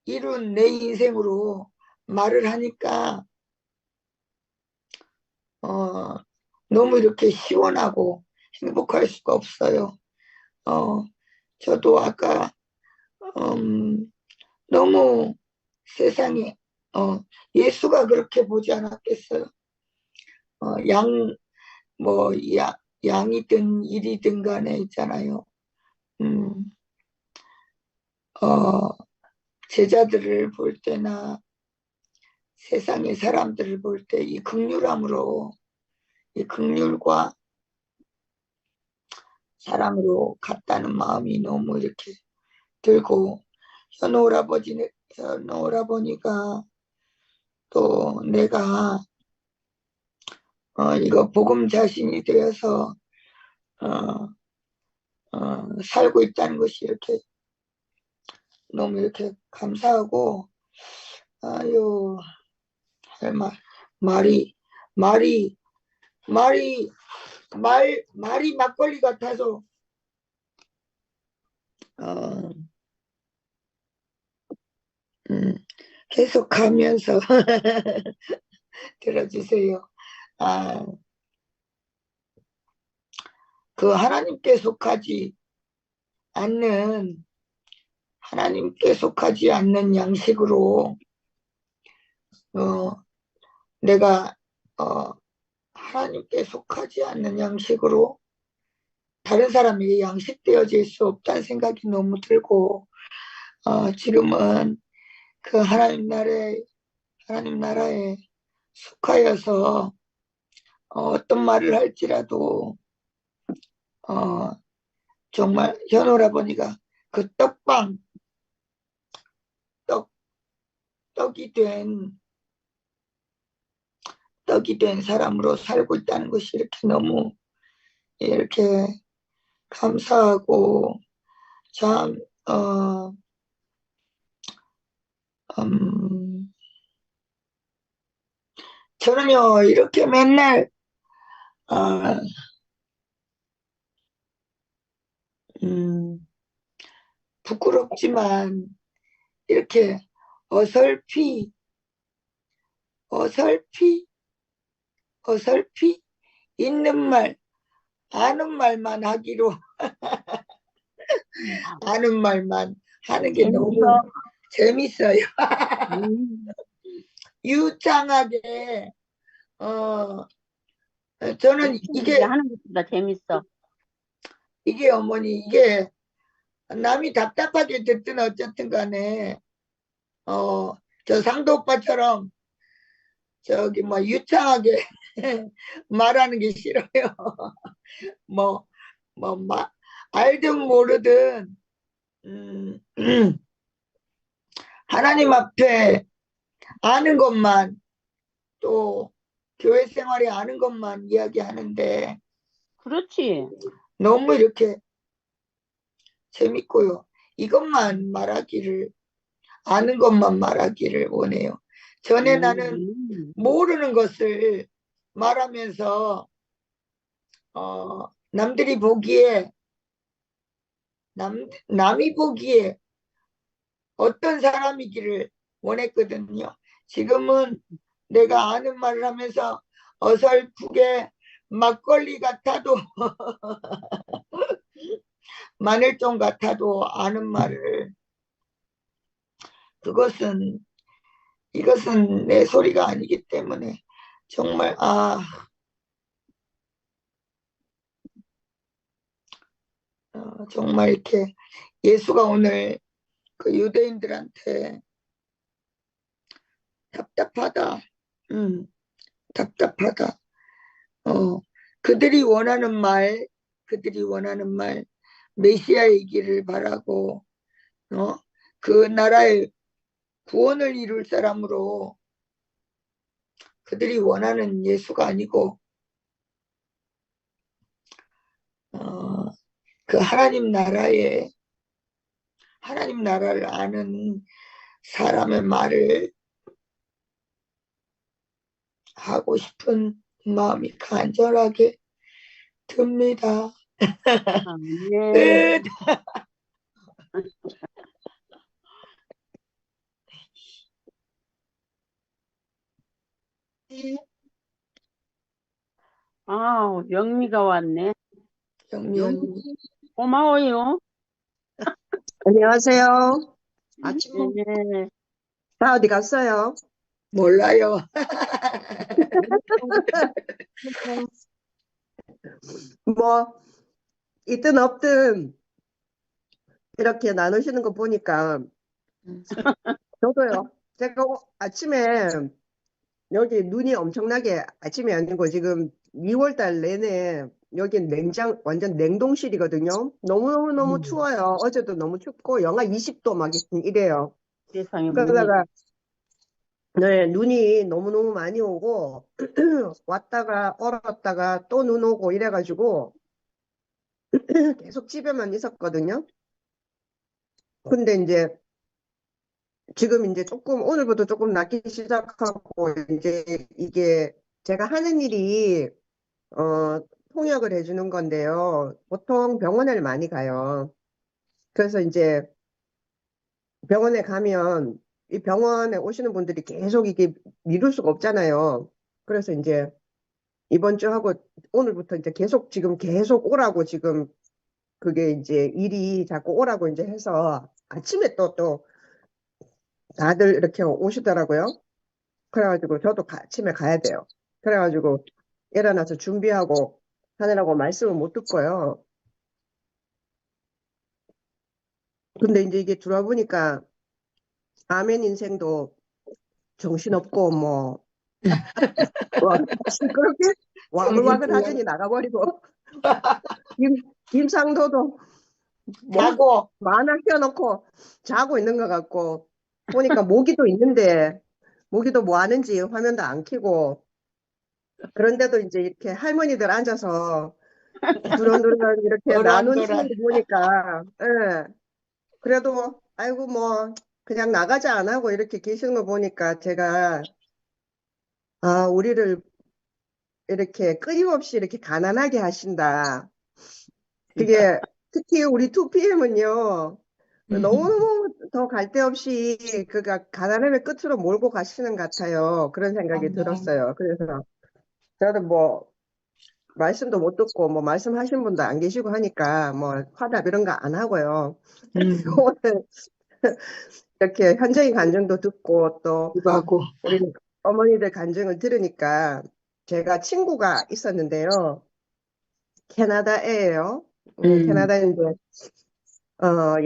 이룬 내 인생으로 말을 하니까 너무 이렇게 시원하고 행복할 수가 없어요. 저도 아까 너무 세상에 예수가 그렇게 보지 않았겠어요. 양이든 일이든 간에 있잖아요. 제자들을 볼 때나 세상의 사람들을 볼 때 이 극률함으로, 이 극률과 사랑으로 같다는 마음이 너무 이렇게 들고, 현우 오라버니가 또 내가 이거 복음 자신이 되어서 살고 있다는 것이 이렇게 너무 이렇게 감사하고, 아유, 할 말이 막걸리 같아서 계속 가면서 들어주세요. 그 하나님께 속하지 않는 양식으로 내가 하나님께 속하지 않는 양식으로 다른 사람에게 양식되어질 수 없다는 생각이 너무 들고, 지금은 그 하나님 나라에 속하여서 어떤 말을 할지라도 정말 현오라버니가 그 떡이 된 사람으로 살고 있다는 것이 이렇게 너무 이렇게 감사하고, 참 저는요 이렇게 맨날 부끄럽지만 이렇게 어설피 있는 말 아는 말만 하기로 아는 말만 하는 게 너무 재밌어요. 유창하게 저는 이게 하는 것보다 재밌어. 이게 어머니 이게 남이 답답하게 듣든 어쨌든 간에 저 상도 오빠처럼 저기 뭐 유창하게 말하는 게 싫어요. 알든 모르든 하나님 앞에 아는 것만, 또 교회 생활에 아는 것만 이야기하는데 그렇지. 너무 이렇게 재밌고요. 이것만 말하기를, 아는 것만 말하기를 원해요. 전에 나는 모르는 것을 말하면서 남이 보기에 어떤 사람이기를 원했거든요. 지금은 내가 아는 말을 하면서 어설프게 막걸리 같아도 마늘종 같아도 아는 말을, 이것은 내 소리가 아니기 때문에 정말 정말 이렇게 예수가 오늘 그 유대인들한테 답답하다. 그들이 원하는 말 메시아이기를 바라고 그 나라의 구원을 이룰 사람으로 그들이 원하는 예수가 아니고 그 하나님 나라를 아는 사람의 말을 하고 싶은 마음이 간절하게 듭니다. 네. 끝. 아우, 영미가 왔네. 영미 언니. 고마워요. 안녕하세요. 아침 네. 다 어디 갔어요? 몰라요. 뭐 있든 없든 이렇게 나누시는 거 보니까 저도요. 제가 아침에 여기 눈이 엄청나게 아침이 아니고 지금 2월 달 내내 여기 완전 냉동실이거든요. 너무너무 추워요. 어제도 너무 춥고 영하 20도 막 이래요. 세상에 그러다가 네, 눈이 너무너무 많이 오고 왔다가 얼었다가 또 눈 오고 이래가지고 계속 집에만 있었거든요. 근데 이제 지금 이제 조금 오늘부터 조금 낫기 시작하고 이제 이게 제가 하는 일이 통역을 해주는 건데요. 보통 병원을 많이 가요. 그래서 이제 병원에 가면 이 병원에 오시는 분들이 계속 이게 미룰 수가 없잖아요. 그래서 이제 이번 주 하고 오늘부터 이제 지금 계속 오라고 지금 그게 이제 일이 자꾸 오라고 이제 해서 아침에 또 다들 이렇게 오시더라고요. 그래가지고 저도 아침에 가야 돼요. 그래가지고 일어나서 준비하고 하느라고 말씀을 못 듣고요. 근데 이제 이게 들어보니까 아멘 인생도 정신없고 뭐 시끄럽게 와글와글 하더니 나가버리고 김상도도 뭐 자고. 만화 켜놓고 자고 있는 것 같고 보니까 모기도 있는데 모기도 뭐 하는지 화면도 안 켜고 그런데도 이제 이렇게 할머니들 앉아서 두런두런 이렇게 나눈 도란도란. 거 보니까 예. 그래도 아이고 뭐 그냥 나가자 안 하고 이렇게 계시는 거 보니까 제가 우리를 이렇게 끊임없이 이렇게 가난하게 하신다. 그게 특히 우리 2PM은요. 너무너무 더 갈 데 없이 그가 가난함의 끝으로 몰고 가시는 것 같아요. 그런 생각이 들었어요. 그래서 저도 뭐 말씀도 못 듣고 뭐 말씀하신 분도 안 계시고 하니까 뭐 화답 이런 거 안 하고요. 오늘 이렇게 현장의 간증도 듣고 또 하고. 우리 어머니들 간증을 들으니까 제가 친구가 있었는데요. 캐나다예요. 캐나다인데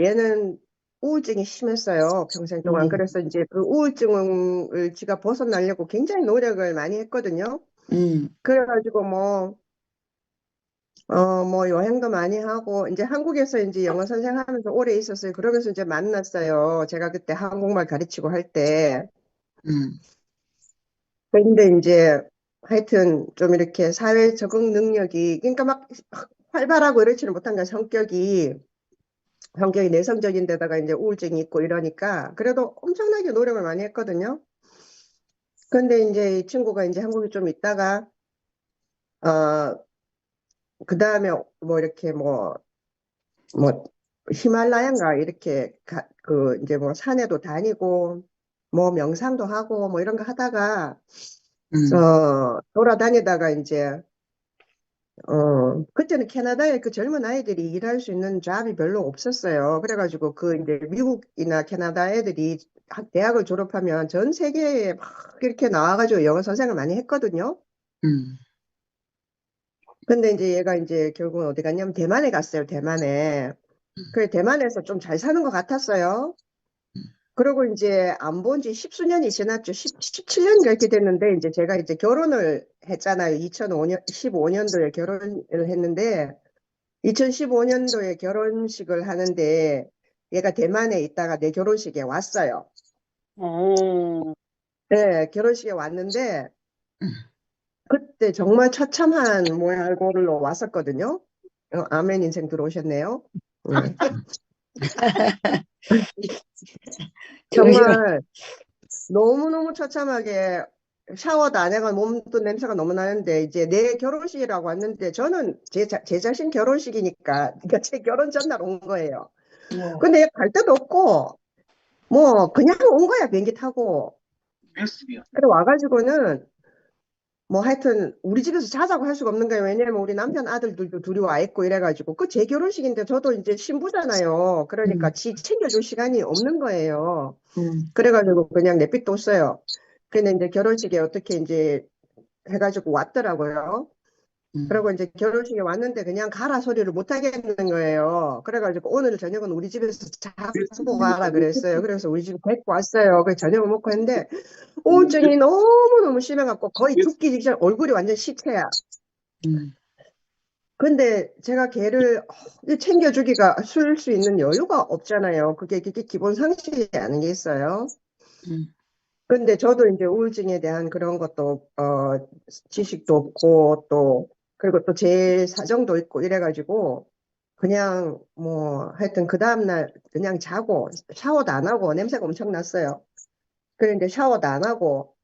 얘는 우울증이 심했어요. 평생 동안. 그래서 이제 그 우울증을 지가 벗어나려고 굉장히 노력을 많이 했거든요. 그래가지고 뭐 여행도 많이 하고, 이제 한국에서 이제 영어 선생하면서 오래 있었어요. 그러면서 이제 만났어요. 제가 그때 한국말 가르치고 할 때. 근데 이제 하여튼 좀 이렇게 사회 적응 능력이, 그러니까 막 활발하고 이렇지는 못한 거야, 성격이 내성적인 데다가 이제 우울증이 있고 이러니까. 그래도 엄청나게 노력을 많이 했거든요. 근데 이제 이 친구가 이제 한국에 좀 있다가, 그 다음에 뭐 이렇게 뭐 히말라야인가 이렇게 이제 뭐 산에도 다니고 뭐 명상도 하고 뭐 이런 거 하다가 돌아다니다가 이제 그때는 캐나다에 그 젊은 아이들이 일할 수 있는 잡이 별로 없었어요. 그래가지고 그 이제 미국이나 캐나다 애들이 대학을 졸업하면 전 세계에 막 이렇게 나와가지고 영어 선생을 많이 했거든요. 근데 이제 얘가 이제 결국은 어디 갔냐면 대만에 갔어요. 대만에. 그래 대만에서 좀 잘 사는 것 같았어요. 그리고 이제 안 본 지 십수년이 지났죠. 17년 이렇게 됐는데 이제 제가 이제 결혼을 했잖아요. 2015년도에 결혼을 했는데 2015년도에 결혼식을 하는데 얘가 대만에 있다가 내 결혼식에 왔어요. 네, 결혼식에 왔는데 그때 정말 처참한 모양으로 왔었거든요. 아멘 인생 들어오셨네요. 정말 너무너무 처참하게 샤워도 안 해가 몸도 냄새가 너무 나는데 이제 내 결혼식이라고 왔는데 저는 제 자신 결혼식이니까 그러니까 제 결혼 전날 온 거예요. 근데 갈 데도 없고 뭐 그냥 온 거야 비행기 타고. 그래 와가지고는 뭐 하여튼 우리 집에서 자자고 할 수가 없는 거예요. 왜냐면 우리 남편 아들들도 둘이 와 있고 이래가지고 그 제 결혼식인데 저도 이제 신부잖아요. 그러니까 지 챙겨줄 시간이 없는 거예요. 그래가지고 그냥 내비뒀어요. 근데 이제 결혼식에 어떻게 이제 해가지고 왔더라고요. 그리고 이제 결혼식에 왔는데 그냥 가라 소리를 못 하겠는 거예요. 그래가지고 오늘 저녁은 우리 집에서 자고 가라 그랬어요. 그래서 우리 집에 데리고 왔어요. 그 저녁을 먹고 했는데 우울증이 너무너무 심해갖고 거의 죽기 직전 얼굴이 완전 시체야. 근데 제가 걔를 챙겨주기가 쓸 수 있는 여유가 없잖아요. 그게 기본 상식이 아닌 게 있어요. 근데 저도 이제 우울증에 대한 그런 것도 지식도 없고 또 그리고 또 제 사정도 있고 이래가지고 그냥 뭐 하여튼 그 다음날 그냥 자고 샤워도 안 하고 냄새가 엄청 났어요. 그런데 샤워도 안 하고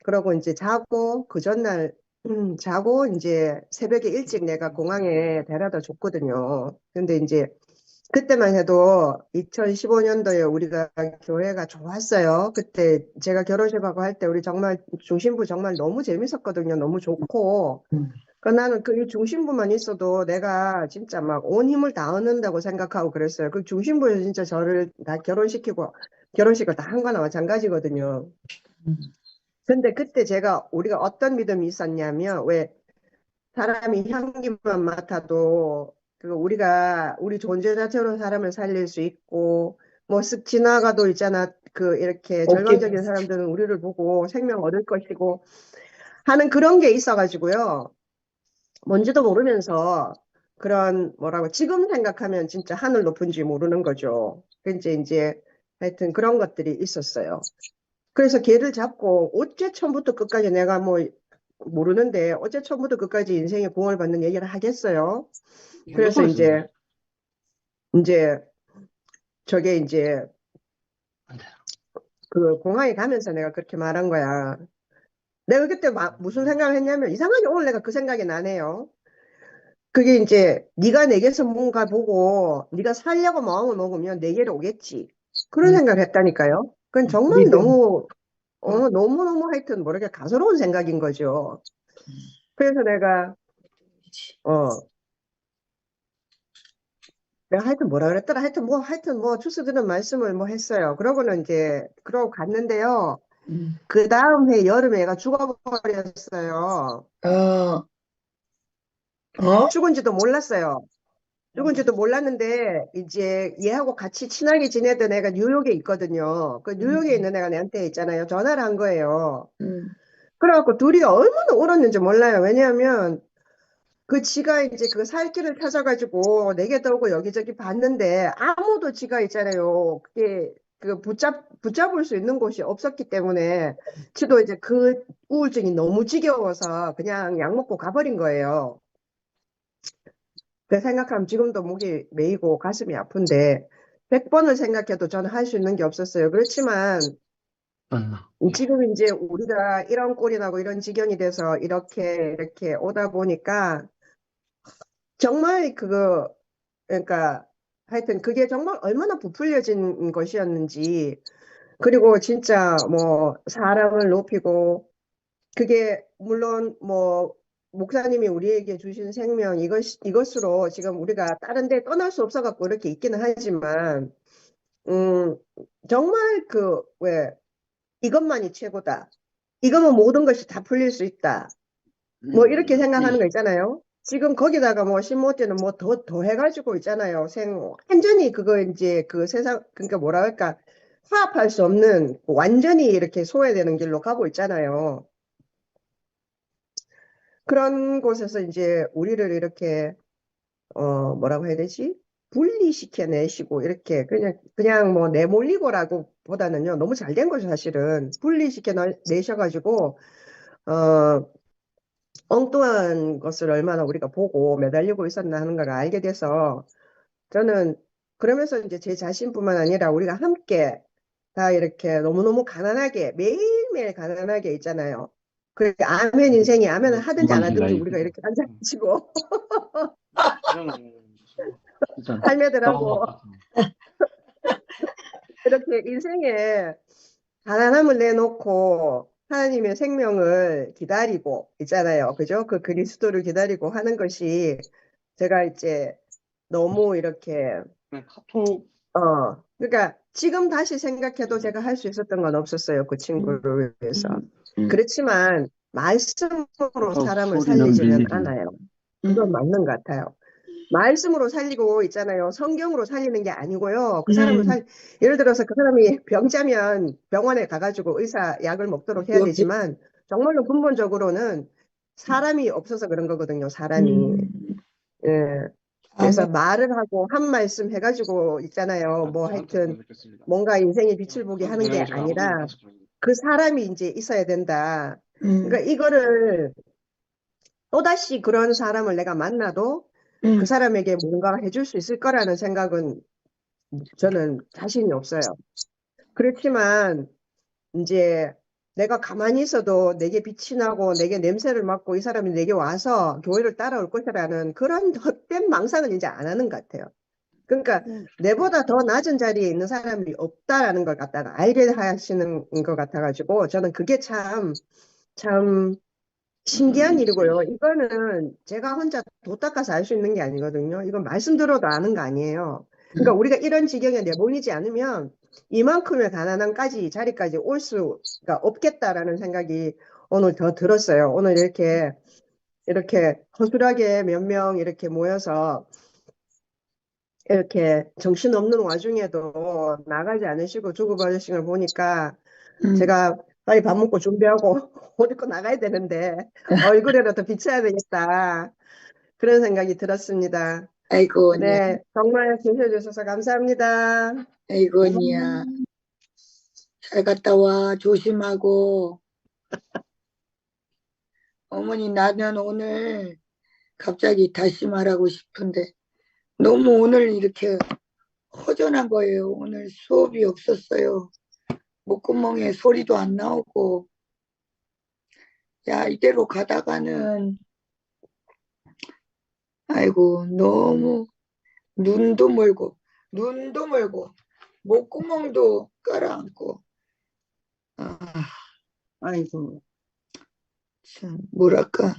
그러고 이제 자고 그 전날 자고 이제 새벽에 일찍 내가 공항에 데려다 줬거든요. 근데 이제 그때만 해도 2015년도에 우리가 교회가 좋았어요. 그때 제가 결혼식하고 할 때 우리 정말 중심부 정말 너무 재밌었거든요. 너무 좋고. 나는 그 중심부만 있어도 내가 진짜 막 온 힘을 다 얻는다고 생각하고 그랬어요. 그 중심부에서 진짜 저를 다 결혼시키고 결혼식을 다 한 거나 마찬가지거든요. 근데 그때 우리가 어떤 믿음이 있었냐면 왜 사람이 향기만 맡아도 우리 존재 자체로 사람을 살릴 수 있고 뭐 쓱 지나가도 있잖아. 이렇게 절망적인 사람들은 우리를 보고 생명 얻을 것이고 하는 그런 게 있어가지고요. 뭔지도 모르면서 그런 뭐라고 지금 생각하면 진짜 하늘 높은지 모르는 거죠. 이제 하여튼 그런 것들이 있었어요. 그래서 걔를 잡고 어째 처음부터 끝까지 내가 뭐 모르는데 어째 처음부터 끝까지 인생의 공을 받는 얘기를 하겠어요. 그래서 이제 저게 이제 그 공항에 가면서 내가 그렇게 말한 거야. 내가 그때 무슨 생각을 했냐면 이상하게 오늘 내가 그 생각이 나네요. 그게 이제 네가 내게서 뭔가 보고 네가 살려고 마음을 먹으면 내게로 오겠지. 그런 생각을 했다니까요. 그건 정말 너무너무 하여튼 모르게 가소로운 생각인 거죠. 그래서 내가 하여튼 뭐라 그랬더라. 하여튼 뭐 주스 드는 말씀을 뭐 했어요. 그러고 갔는데요. 그 다음 해 여름에 얘가 죽어버렸어요. 죽은지도 몰랐어요. 죽은지도 몰랐는데 이제 얘하고 같이 친하게 지내던 애가 뉴욕에 있거든요. 그 뉴욕에 있는 애가 내한테 있잖아요. 전화를 한 거예요. 그래갖고 둘이 얼마나 울었는지 몰라요. 왜냐하면 지가 이제 그 살 길을 찾아가지고 내게도 오고 여기저기 봤는데 아무도 지가 있잖아요. 그게 붙잡을 수 있는 곳이 없었기 때문에 지도 이제 그 우울증이 너무 지겨워서 그냥 약 먹고 가버린 거예요. 그 생각하면 지금도 목이 메이고 가슴이 아픈데 100번을 생각해도 저는 할 수 있는 게 없었어요. 그렇지만 지금 이제 우리가 이런 꼴이 나고 이런 지경이 돼서 이렇게 오다 보니까 정말 그러니까 하여튼 그게 정말 얼마나 부풀려진 것이었는지 그리고 진짜 뭐 사람을 높이고 그게 물론 뭐 목사님이 우리에게 주신 생명 이것으로 지금 우리가 다른 데 떠날 수 없어 갖고 이렇게 있기는 하지만 정말 왜 이것만이 최고다. 이거면 모든 것이 다 풀릴 수 있다. 뭐 이렇게 생각하는 거 있잖아요. 지금 거기다가 뭐 신모때는 뭐 더 해가지고 있잖아요. 완전히 그거 이제 그 세상 그러니까 뭐라 할까 화합할 수 없는 완전히 이렇게 소외되는 길로 가고 있잖아요. 그런 곳에서 이제 우리를 이렇게 뭐라고 해야 되지? 분리시켜내시고 이렇게 그냥 뭐 내몰리고라고 보다는요 너무 잘 된 거죠 사실은. 분리시켜내셔가지고 엉뚱한 것을 얼마나 우리가 보고 매달리고 있었나 하는 걸 알게 돼서 저는 그러면서 이제 제 자신뿐만 아니라 우리가 함께 다 이렇게 너무너무 가난하게 매일매일 가난하게 있잖아요. 아멘 인생이 아멘을 하든지 안 하든지 우리가 이렇게 앉아가지고 할매들하고 이렇게 인생에 가난함을 내놓고 하나님의 생명을 기다리고 있잖아요. 그죠? 그 그리스도를 기다리고 하는 것이 제가 이제 너무 이렇게, 카톡. 그러니까 지금 다시 생각해도 제가 할 수 있었던 건 없었어요. 그 친구를 위해서. 그렇지만 말씀으로 사람을 소리는 살리지는 들리지. 않아요. 그건 맞는 것 같아요. 말씀으로 살리고 있잖아요. 성경으로 살리는 게 아니고요. 그 사람을 예를 들어서 그 사람이 병자면 병원에 가가지고 의사 약을 먹도록 해야 되지만 정말로 근본적으로는 사람이 없어서 그런 거거든요. 사람이. 예. 그래서 말을 하고 한 말씀 해가지고 있잖아요. 뭐 하여튼 뭔가 인생의 빛을 보게 하는 게 아니라 그 사람이 이제 있어야 된다. 그러니까 이거를 또다시 그런 사람을 내가 만나도 그 사람에게 뭔가 해줄 수 있을 거라는 생각은 저는 자신이 없어요. 그렇지만 이제 내가 가만히 있어도 내게 빛이 나고 내게 냄새를 맡고 이 사람이 내게 와서 교회를 따라올 것이라는 그런 헛된 망상은 이제 안 하는 것 같아요. 그러니까 내보다 더 낮은 자리에 있는 사람이 없다라는 걸 갖다가 알게 하시는 것 같아가지고 저는 그게 참 신기한 일이고요. 이거는 제가 혼자 도 닦아서 알 수 있는 게 아니거든요. 이건 말씀 들어도 아는 거 아니에요. 그러니까 우리가 이런 지경에 내몰리지 않으면 이만큼의 가난함까지 자리까지 올 수가 없겠다라는 생각이 오늘 더 들었어요. 오늘 이렇게 허술하게 몇 명 이렇게 모여서 이렇게 정신없는 와중에도 나가지 않으시고 주고받으신 걸 보니까 제가 빨리 밥 먹고 준비하고 옷 입고 나가야 되는데 얼굴에라도 비춰야 되겠다. 그런 생각이 들었습니다. 아이고, 언니야. 네, 정말 계셔주셔서 감사합니다. 아이고, 언니야. 잘 갔다 와. 조심하고. 어머니, 나는 오늘 갑자기 다시 말하고 싶은데 너무 오늘 이렇게 허전한 거예요. 오늘 수업이 없었어요. 목구멍에 소리도 안 나오고. 야, 이대로 가다가는 아이고, 너무 눈도 멀고 목구멍도 깔아앉고. 아, 아이고. 참 뭐랄까.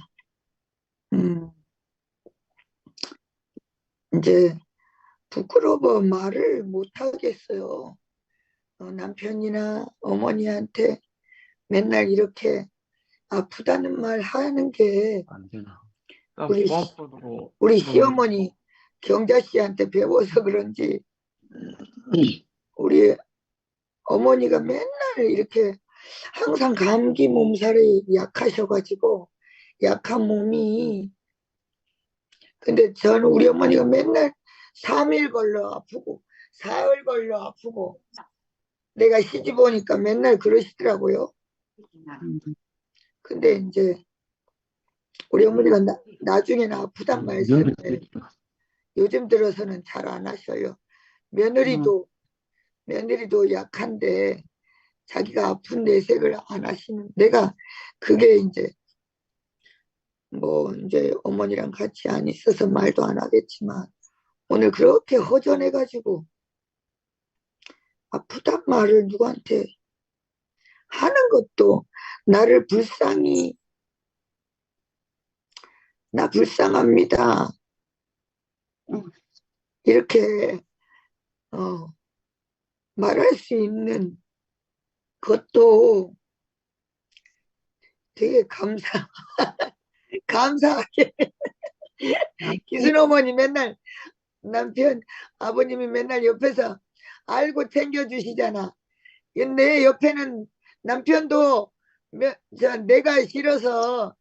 이제 부끄러워 말을 못 하겠어요. 남편이나 어머니한테 맨날 이렇게 아프다는 말 하는 게 안 되나. 우리 시어머니 경자 씨한테 배워서 그런지 우리 어머니가 맨날 이렇게 항상 감기 몸살이 약하셔가지고 약한 몸이. 근데 저는 우리 어머니가 맨날 3일 걸러 아프고 4일 걸러 아프고 내가 시집 오니까 맨날 그러시더라고요. 근데 이제 우리 어머니가 나중에는 아프단 말씀을 요즘 들어서는 잘 안 하셔요. 며느리도 약한데 자기가 아픈 내색을 안 하시는. 내가 그게 이제 뭐 이제 어머니랑 같이 안 있어서 말도 안 하겠지만 오늘 그렇게 허전해가지고 아프단 말을 누구한테 하는 것도 나를 나 불쌍합니다. 이렇게 말할 수 있는 것도 되게 감사하게 기순어머니 맨날 아버님이 맨날 옆에서 알고 챙겨주시잖아. 내 옆에는 남편도 내가 싫어서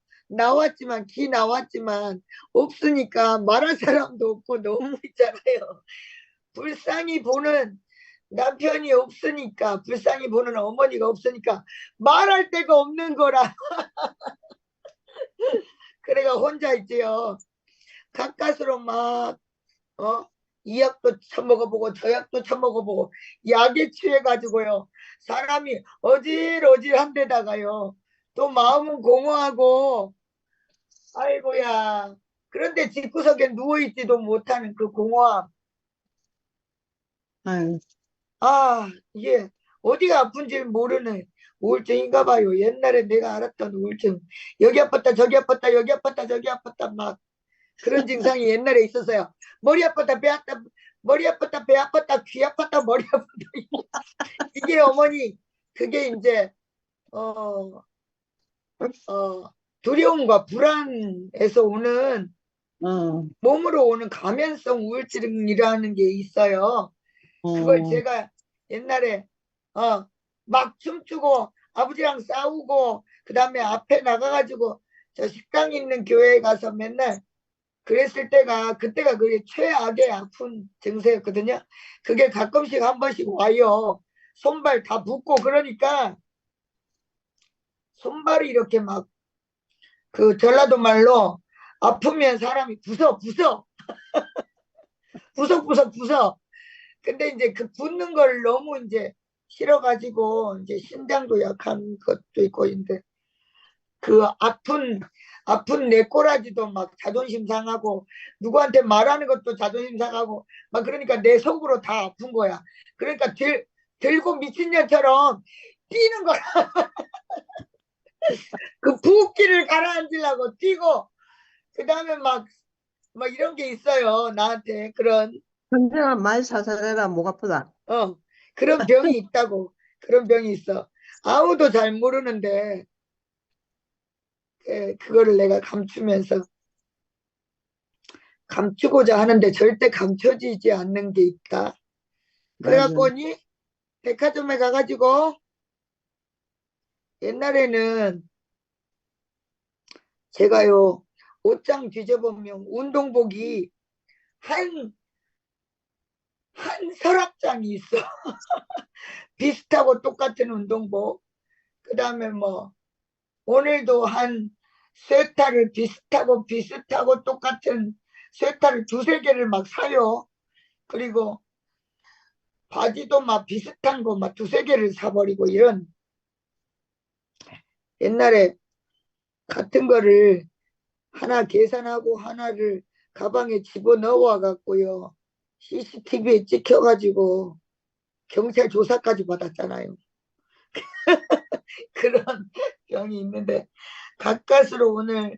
기 나왔지만 없으니까 말할 사람도 없고 너무 있잖아요. 불쌍히 보는 남편이 없으니까, 불쌍히 보는 어머니가 없으니까 말할 데가 없는 거라. 그래가 혼자 있지요. 가까스로 막 이 약도 처먹어보고 저 약도 처먹어보고 약에 취해가지고요. 사람이 어질어질한데다가요. 또 마음은 공허하고 아이고야. 그런데 집구석에 누워있지도 못하는 그 공허함. 아유. 이게 어디가 아픈지 모르는 우울증인가 봐요. 옛날에 내가 알았던 우울증. 여기 아팠다, 저기 아팠다, 여기 아팠다, 저기 아팠다, 막 그런 증상이 옛날에 있었어요. 머리 아팠다, 배 아팠다, 머리 아팠다, 배 아팠다, 귀 아팠다, 머리 아팠다. 이게 어머니, 그게 이제, 두려움과 불안에서 오는, 어, 몸으로 오는 감염성 우울증이라는 게 있어요. 그걸 제가 옛날에 막 춤추고 아버지랑 싸우고 그 다음에 앞에 나가가지고 저 식당 있는 교회에 가서 맨날 그랬을 때가 그때가 그게 최악의 아픈 증세였거든요. 그게 가끔씩 한 번씩 와요. 손발 다 붓고 그러니까 손발이 이렇게 막 그 전라도 말로 아프면 사람이 부서 부서. 근데 이제 그 붓는 걸 너무 이제 싫어가지고 이제 신장도 약한 것도 있고 인데 그 아픈 내 꼬라지도 막 자존심 상하고 누구한테 말하는 것도 자존심 상하고 막 그러니까 내 속으로 다 아픈 거야. 그러니까 들고 미친년처럼 뛰는 거야. 그 부기를 가라앉으려고 뛰고 그 다음에 막 이런 게 있어요. 나한테 그런 현정아, 말 사살해라, 목 아프다. 그런 병이 있다고. 그런 병이 있어. 아무도 잘 모르는데 그거를 내가 감추고자 하는데 절대 감춰지지 않는 게 있다. 그래갖고 니 백화점에 가가지고 옛날에는 제가요 옷장 뒤져보면 운동복이 한 서랍장이 있어. 비슷하고 똑같은 운동복. 그 다음에 오늘도 한 스웨터를 비슷하고 똑같은 스웨터를 두세 개를 막 사요. 그리고 바지도 막 비슷한 거 막 두세 개를 사버리고 이런 옛날에 같은 거를 하나 계산하고 하나를 가방에 집어넣어 갖고요. CCTV에 찍혀가지고 경찰 조사까지 받았잖아요. 그런 병이 있는데 가까스로 오늘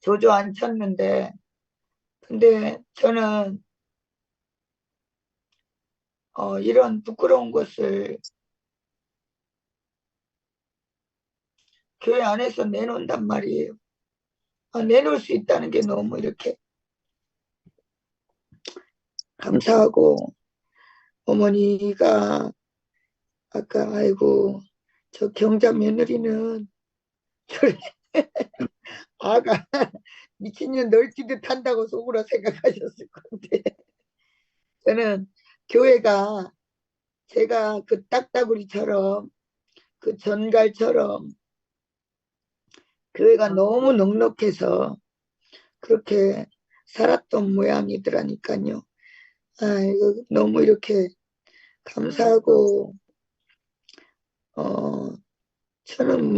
조조 안 쳤는데 근데 저는 이런 부끄러운 것을 교회 안에서 내놓는단 말이에요. 내놓을 수 있다는 게 너무 이렇게 감사하고 어머니가 아까 아이고 저 경자 며느리는 아가 미친년 널뛰듯 한다고 속으로 생각하셨을 건데 저는 교회가 제가 그 딱따구리처럼 그 전갈처럼 교회가 너무 넉넉해서 그렇게 살았던 모양이더라니까요. 아이고 너무 이렇게 감사하고 저는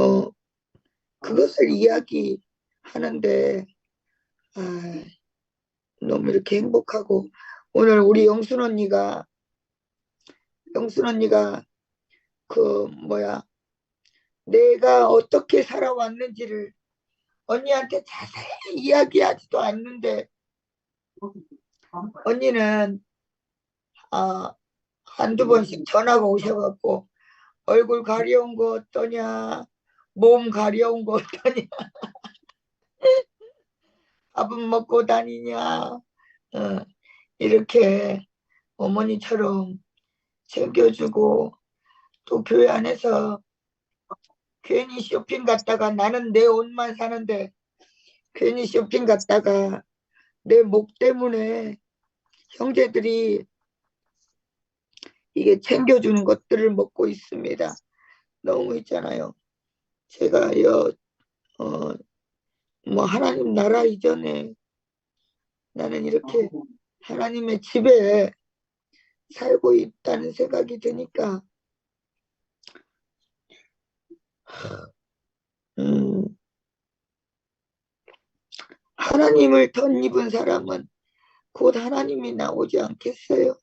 그것을 이야기하는데 너무 이렇게 행복하고 오늘 우리 영순 언니가 내가 어떻게 살아왔는지를 언니한테 자세히 이야기하지도 않는데 언니는 한두 번씩 전화가 오셔갖고 얼굴 가려운 거 어떠냐 몸 가려운 거 어떠냐 밥은 먹고 다니냐 이렇게 어머니처럼 챙겨주고 또 교회 안에서 괜히 쇼핑 갔다가 나는 내 옷만 사는데 괜히 쇼핑 갔다가 내 목 때문에 형제들이 이게 챙겨주는 것들을 먹고 있습니다. 너무 있잖아요. 제가 하나님 나라 이전에 나는 이렇게 하나님의 집에 살고 있다는 생각이 드니까 하나님을 덧입은 사람은 곧 하나님이 나오지 않겠어요.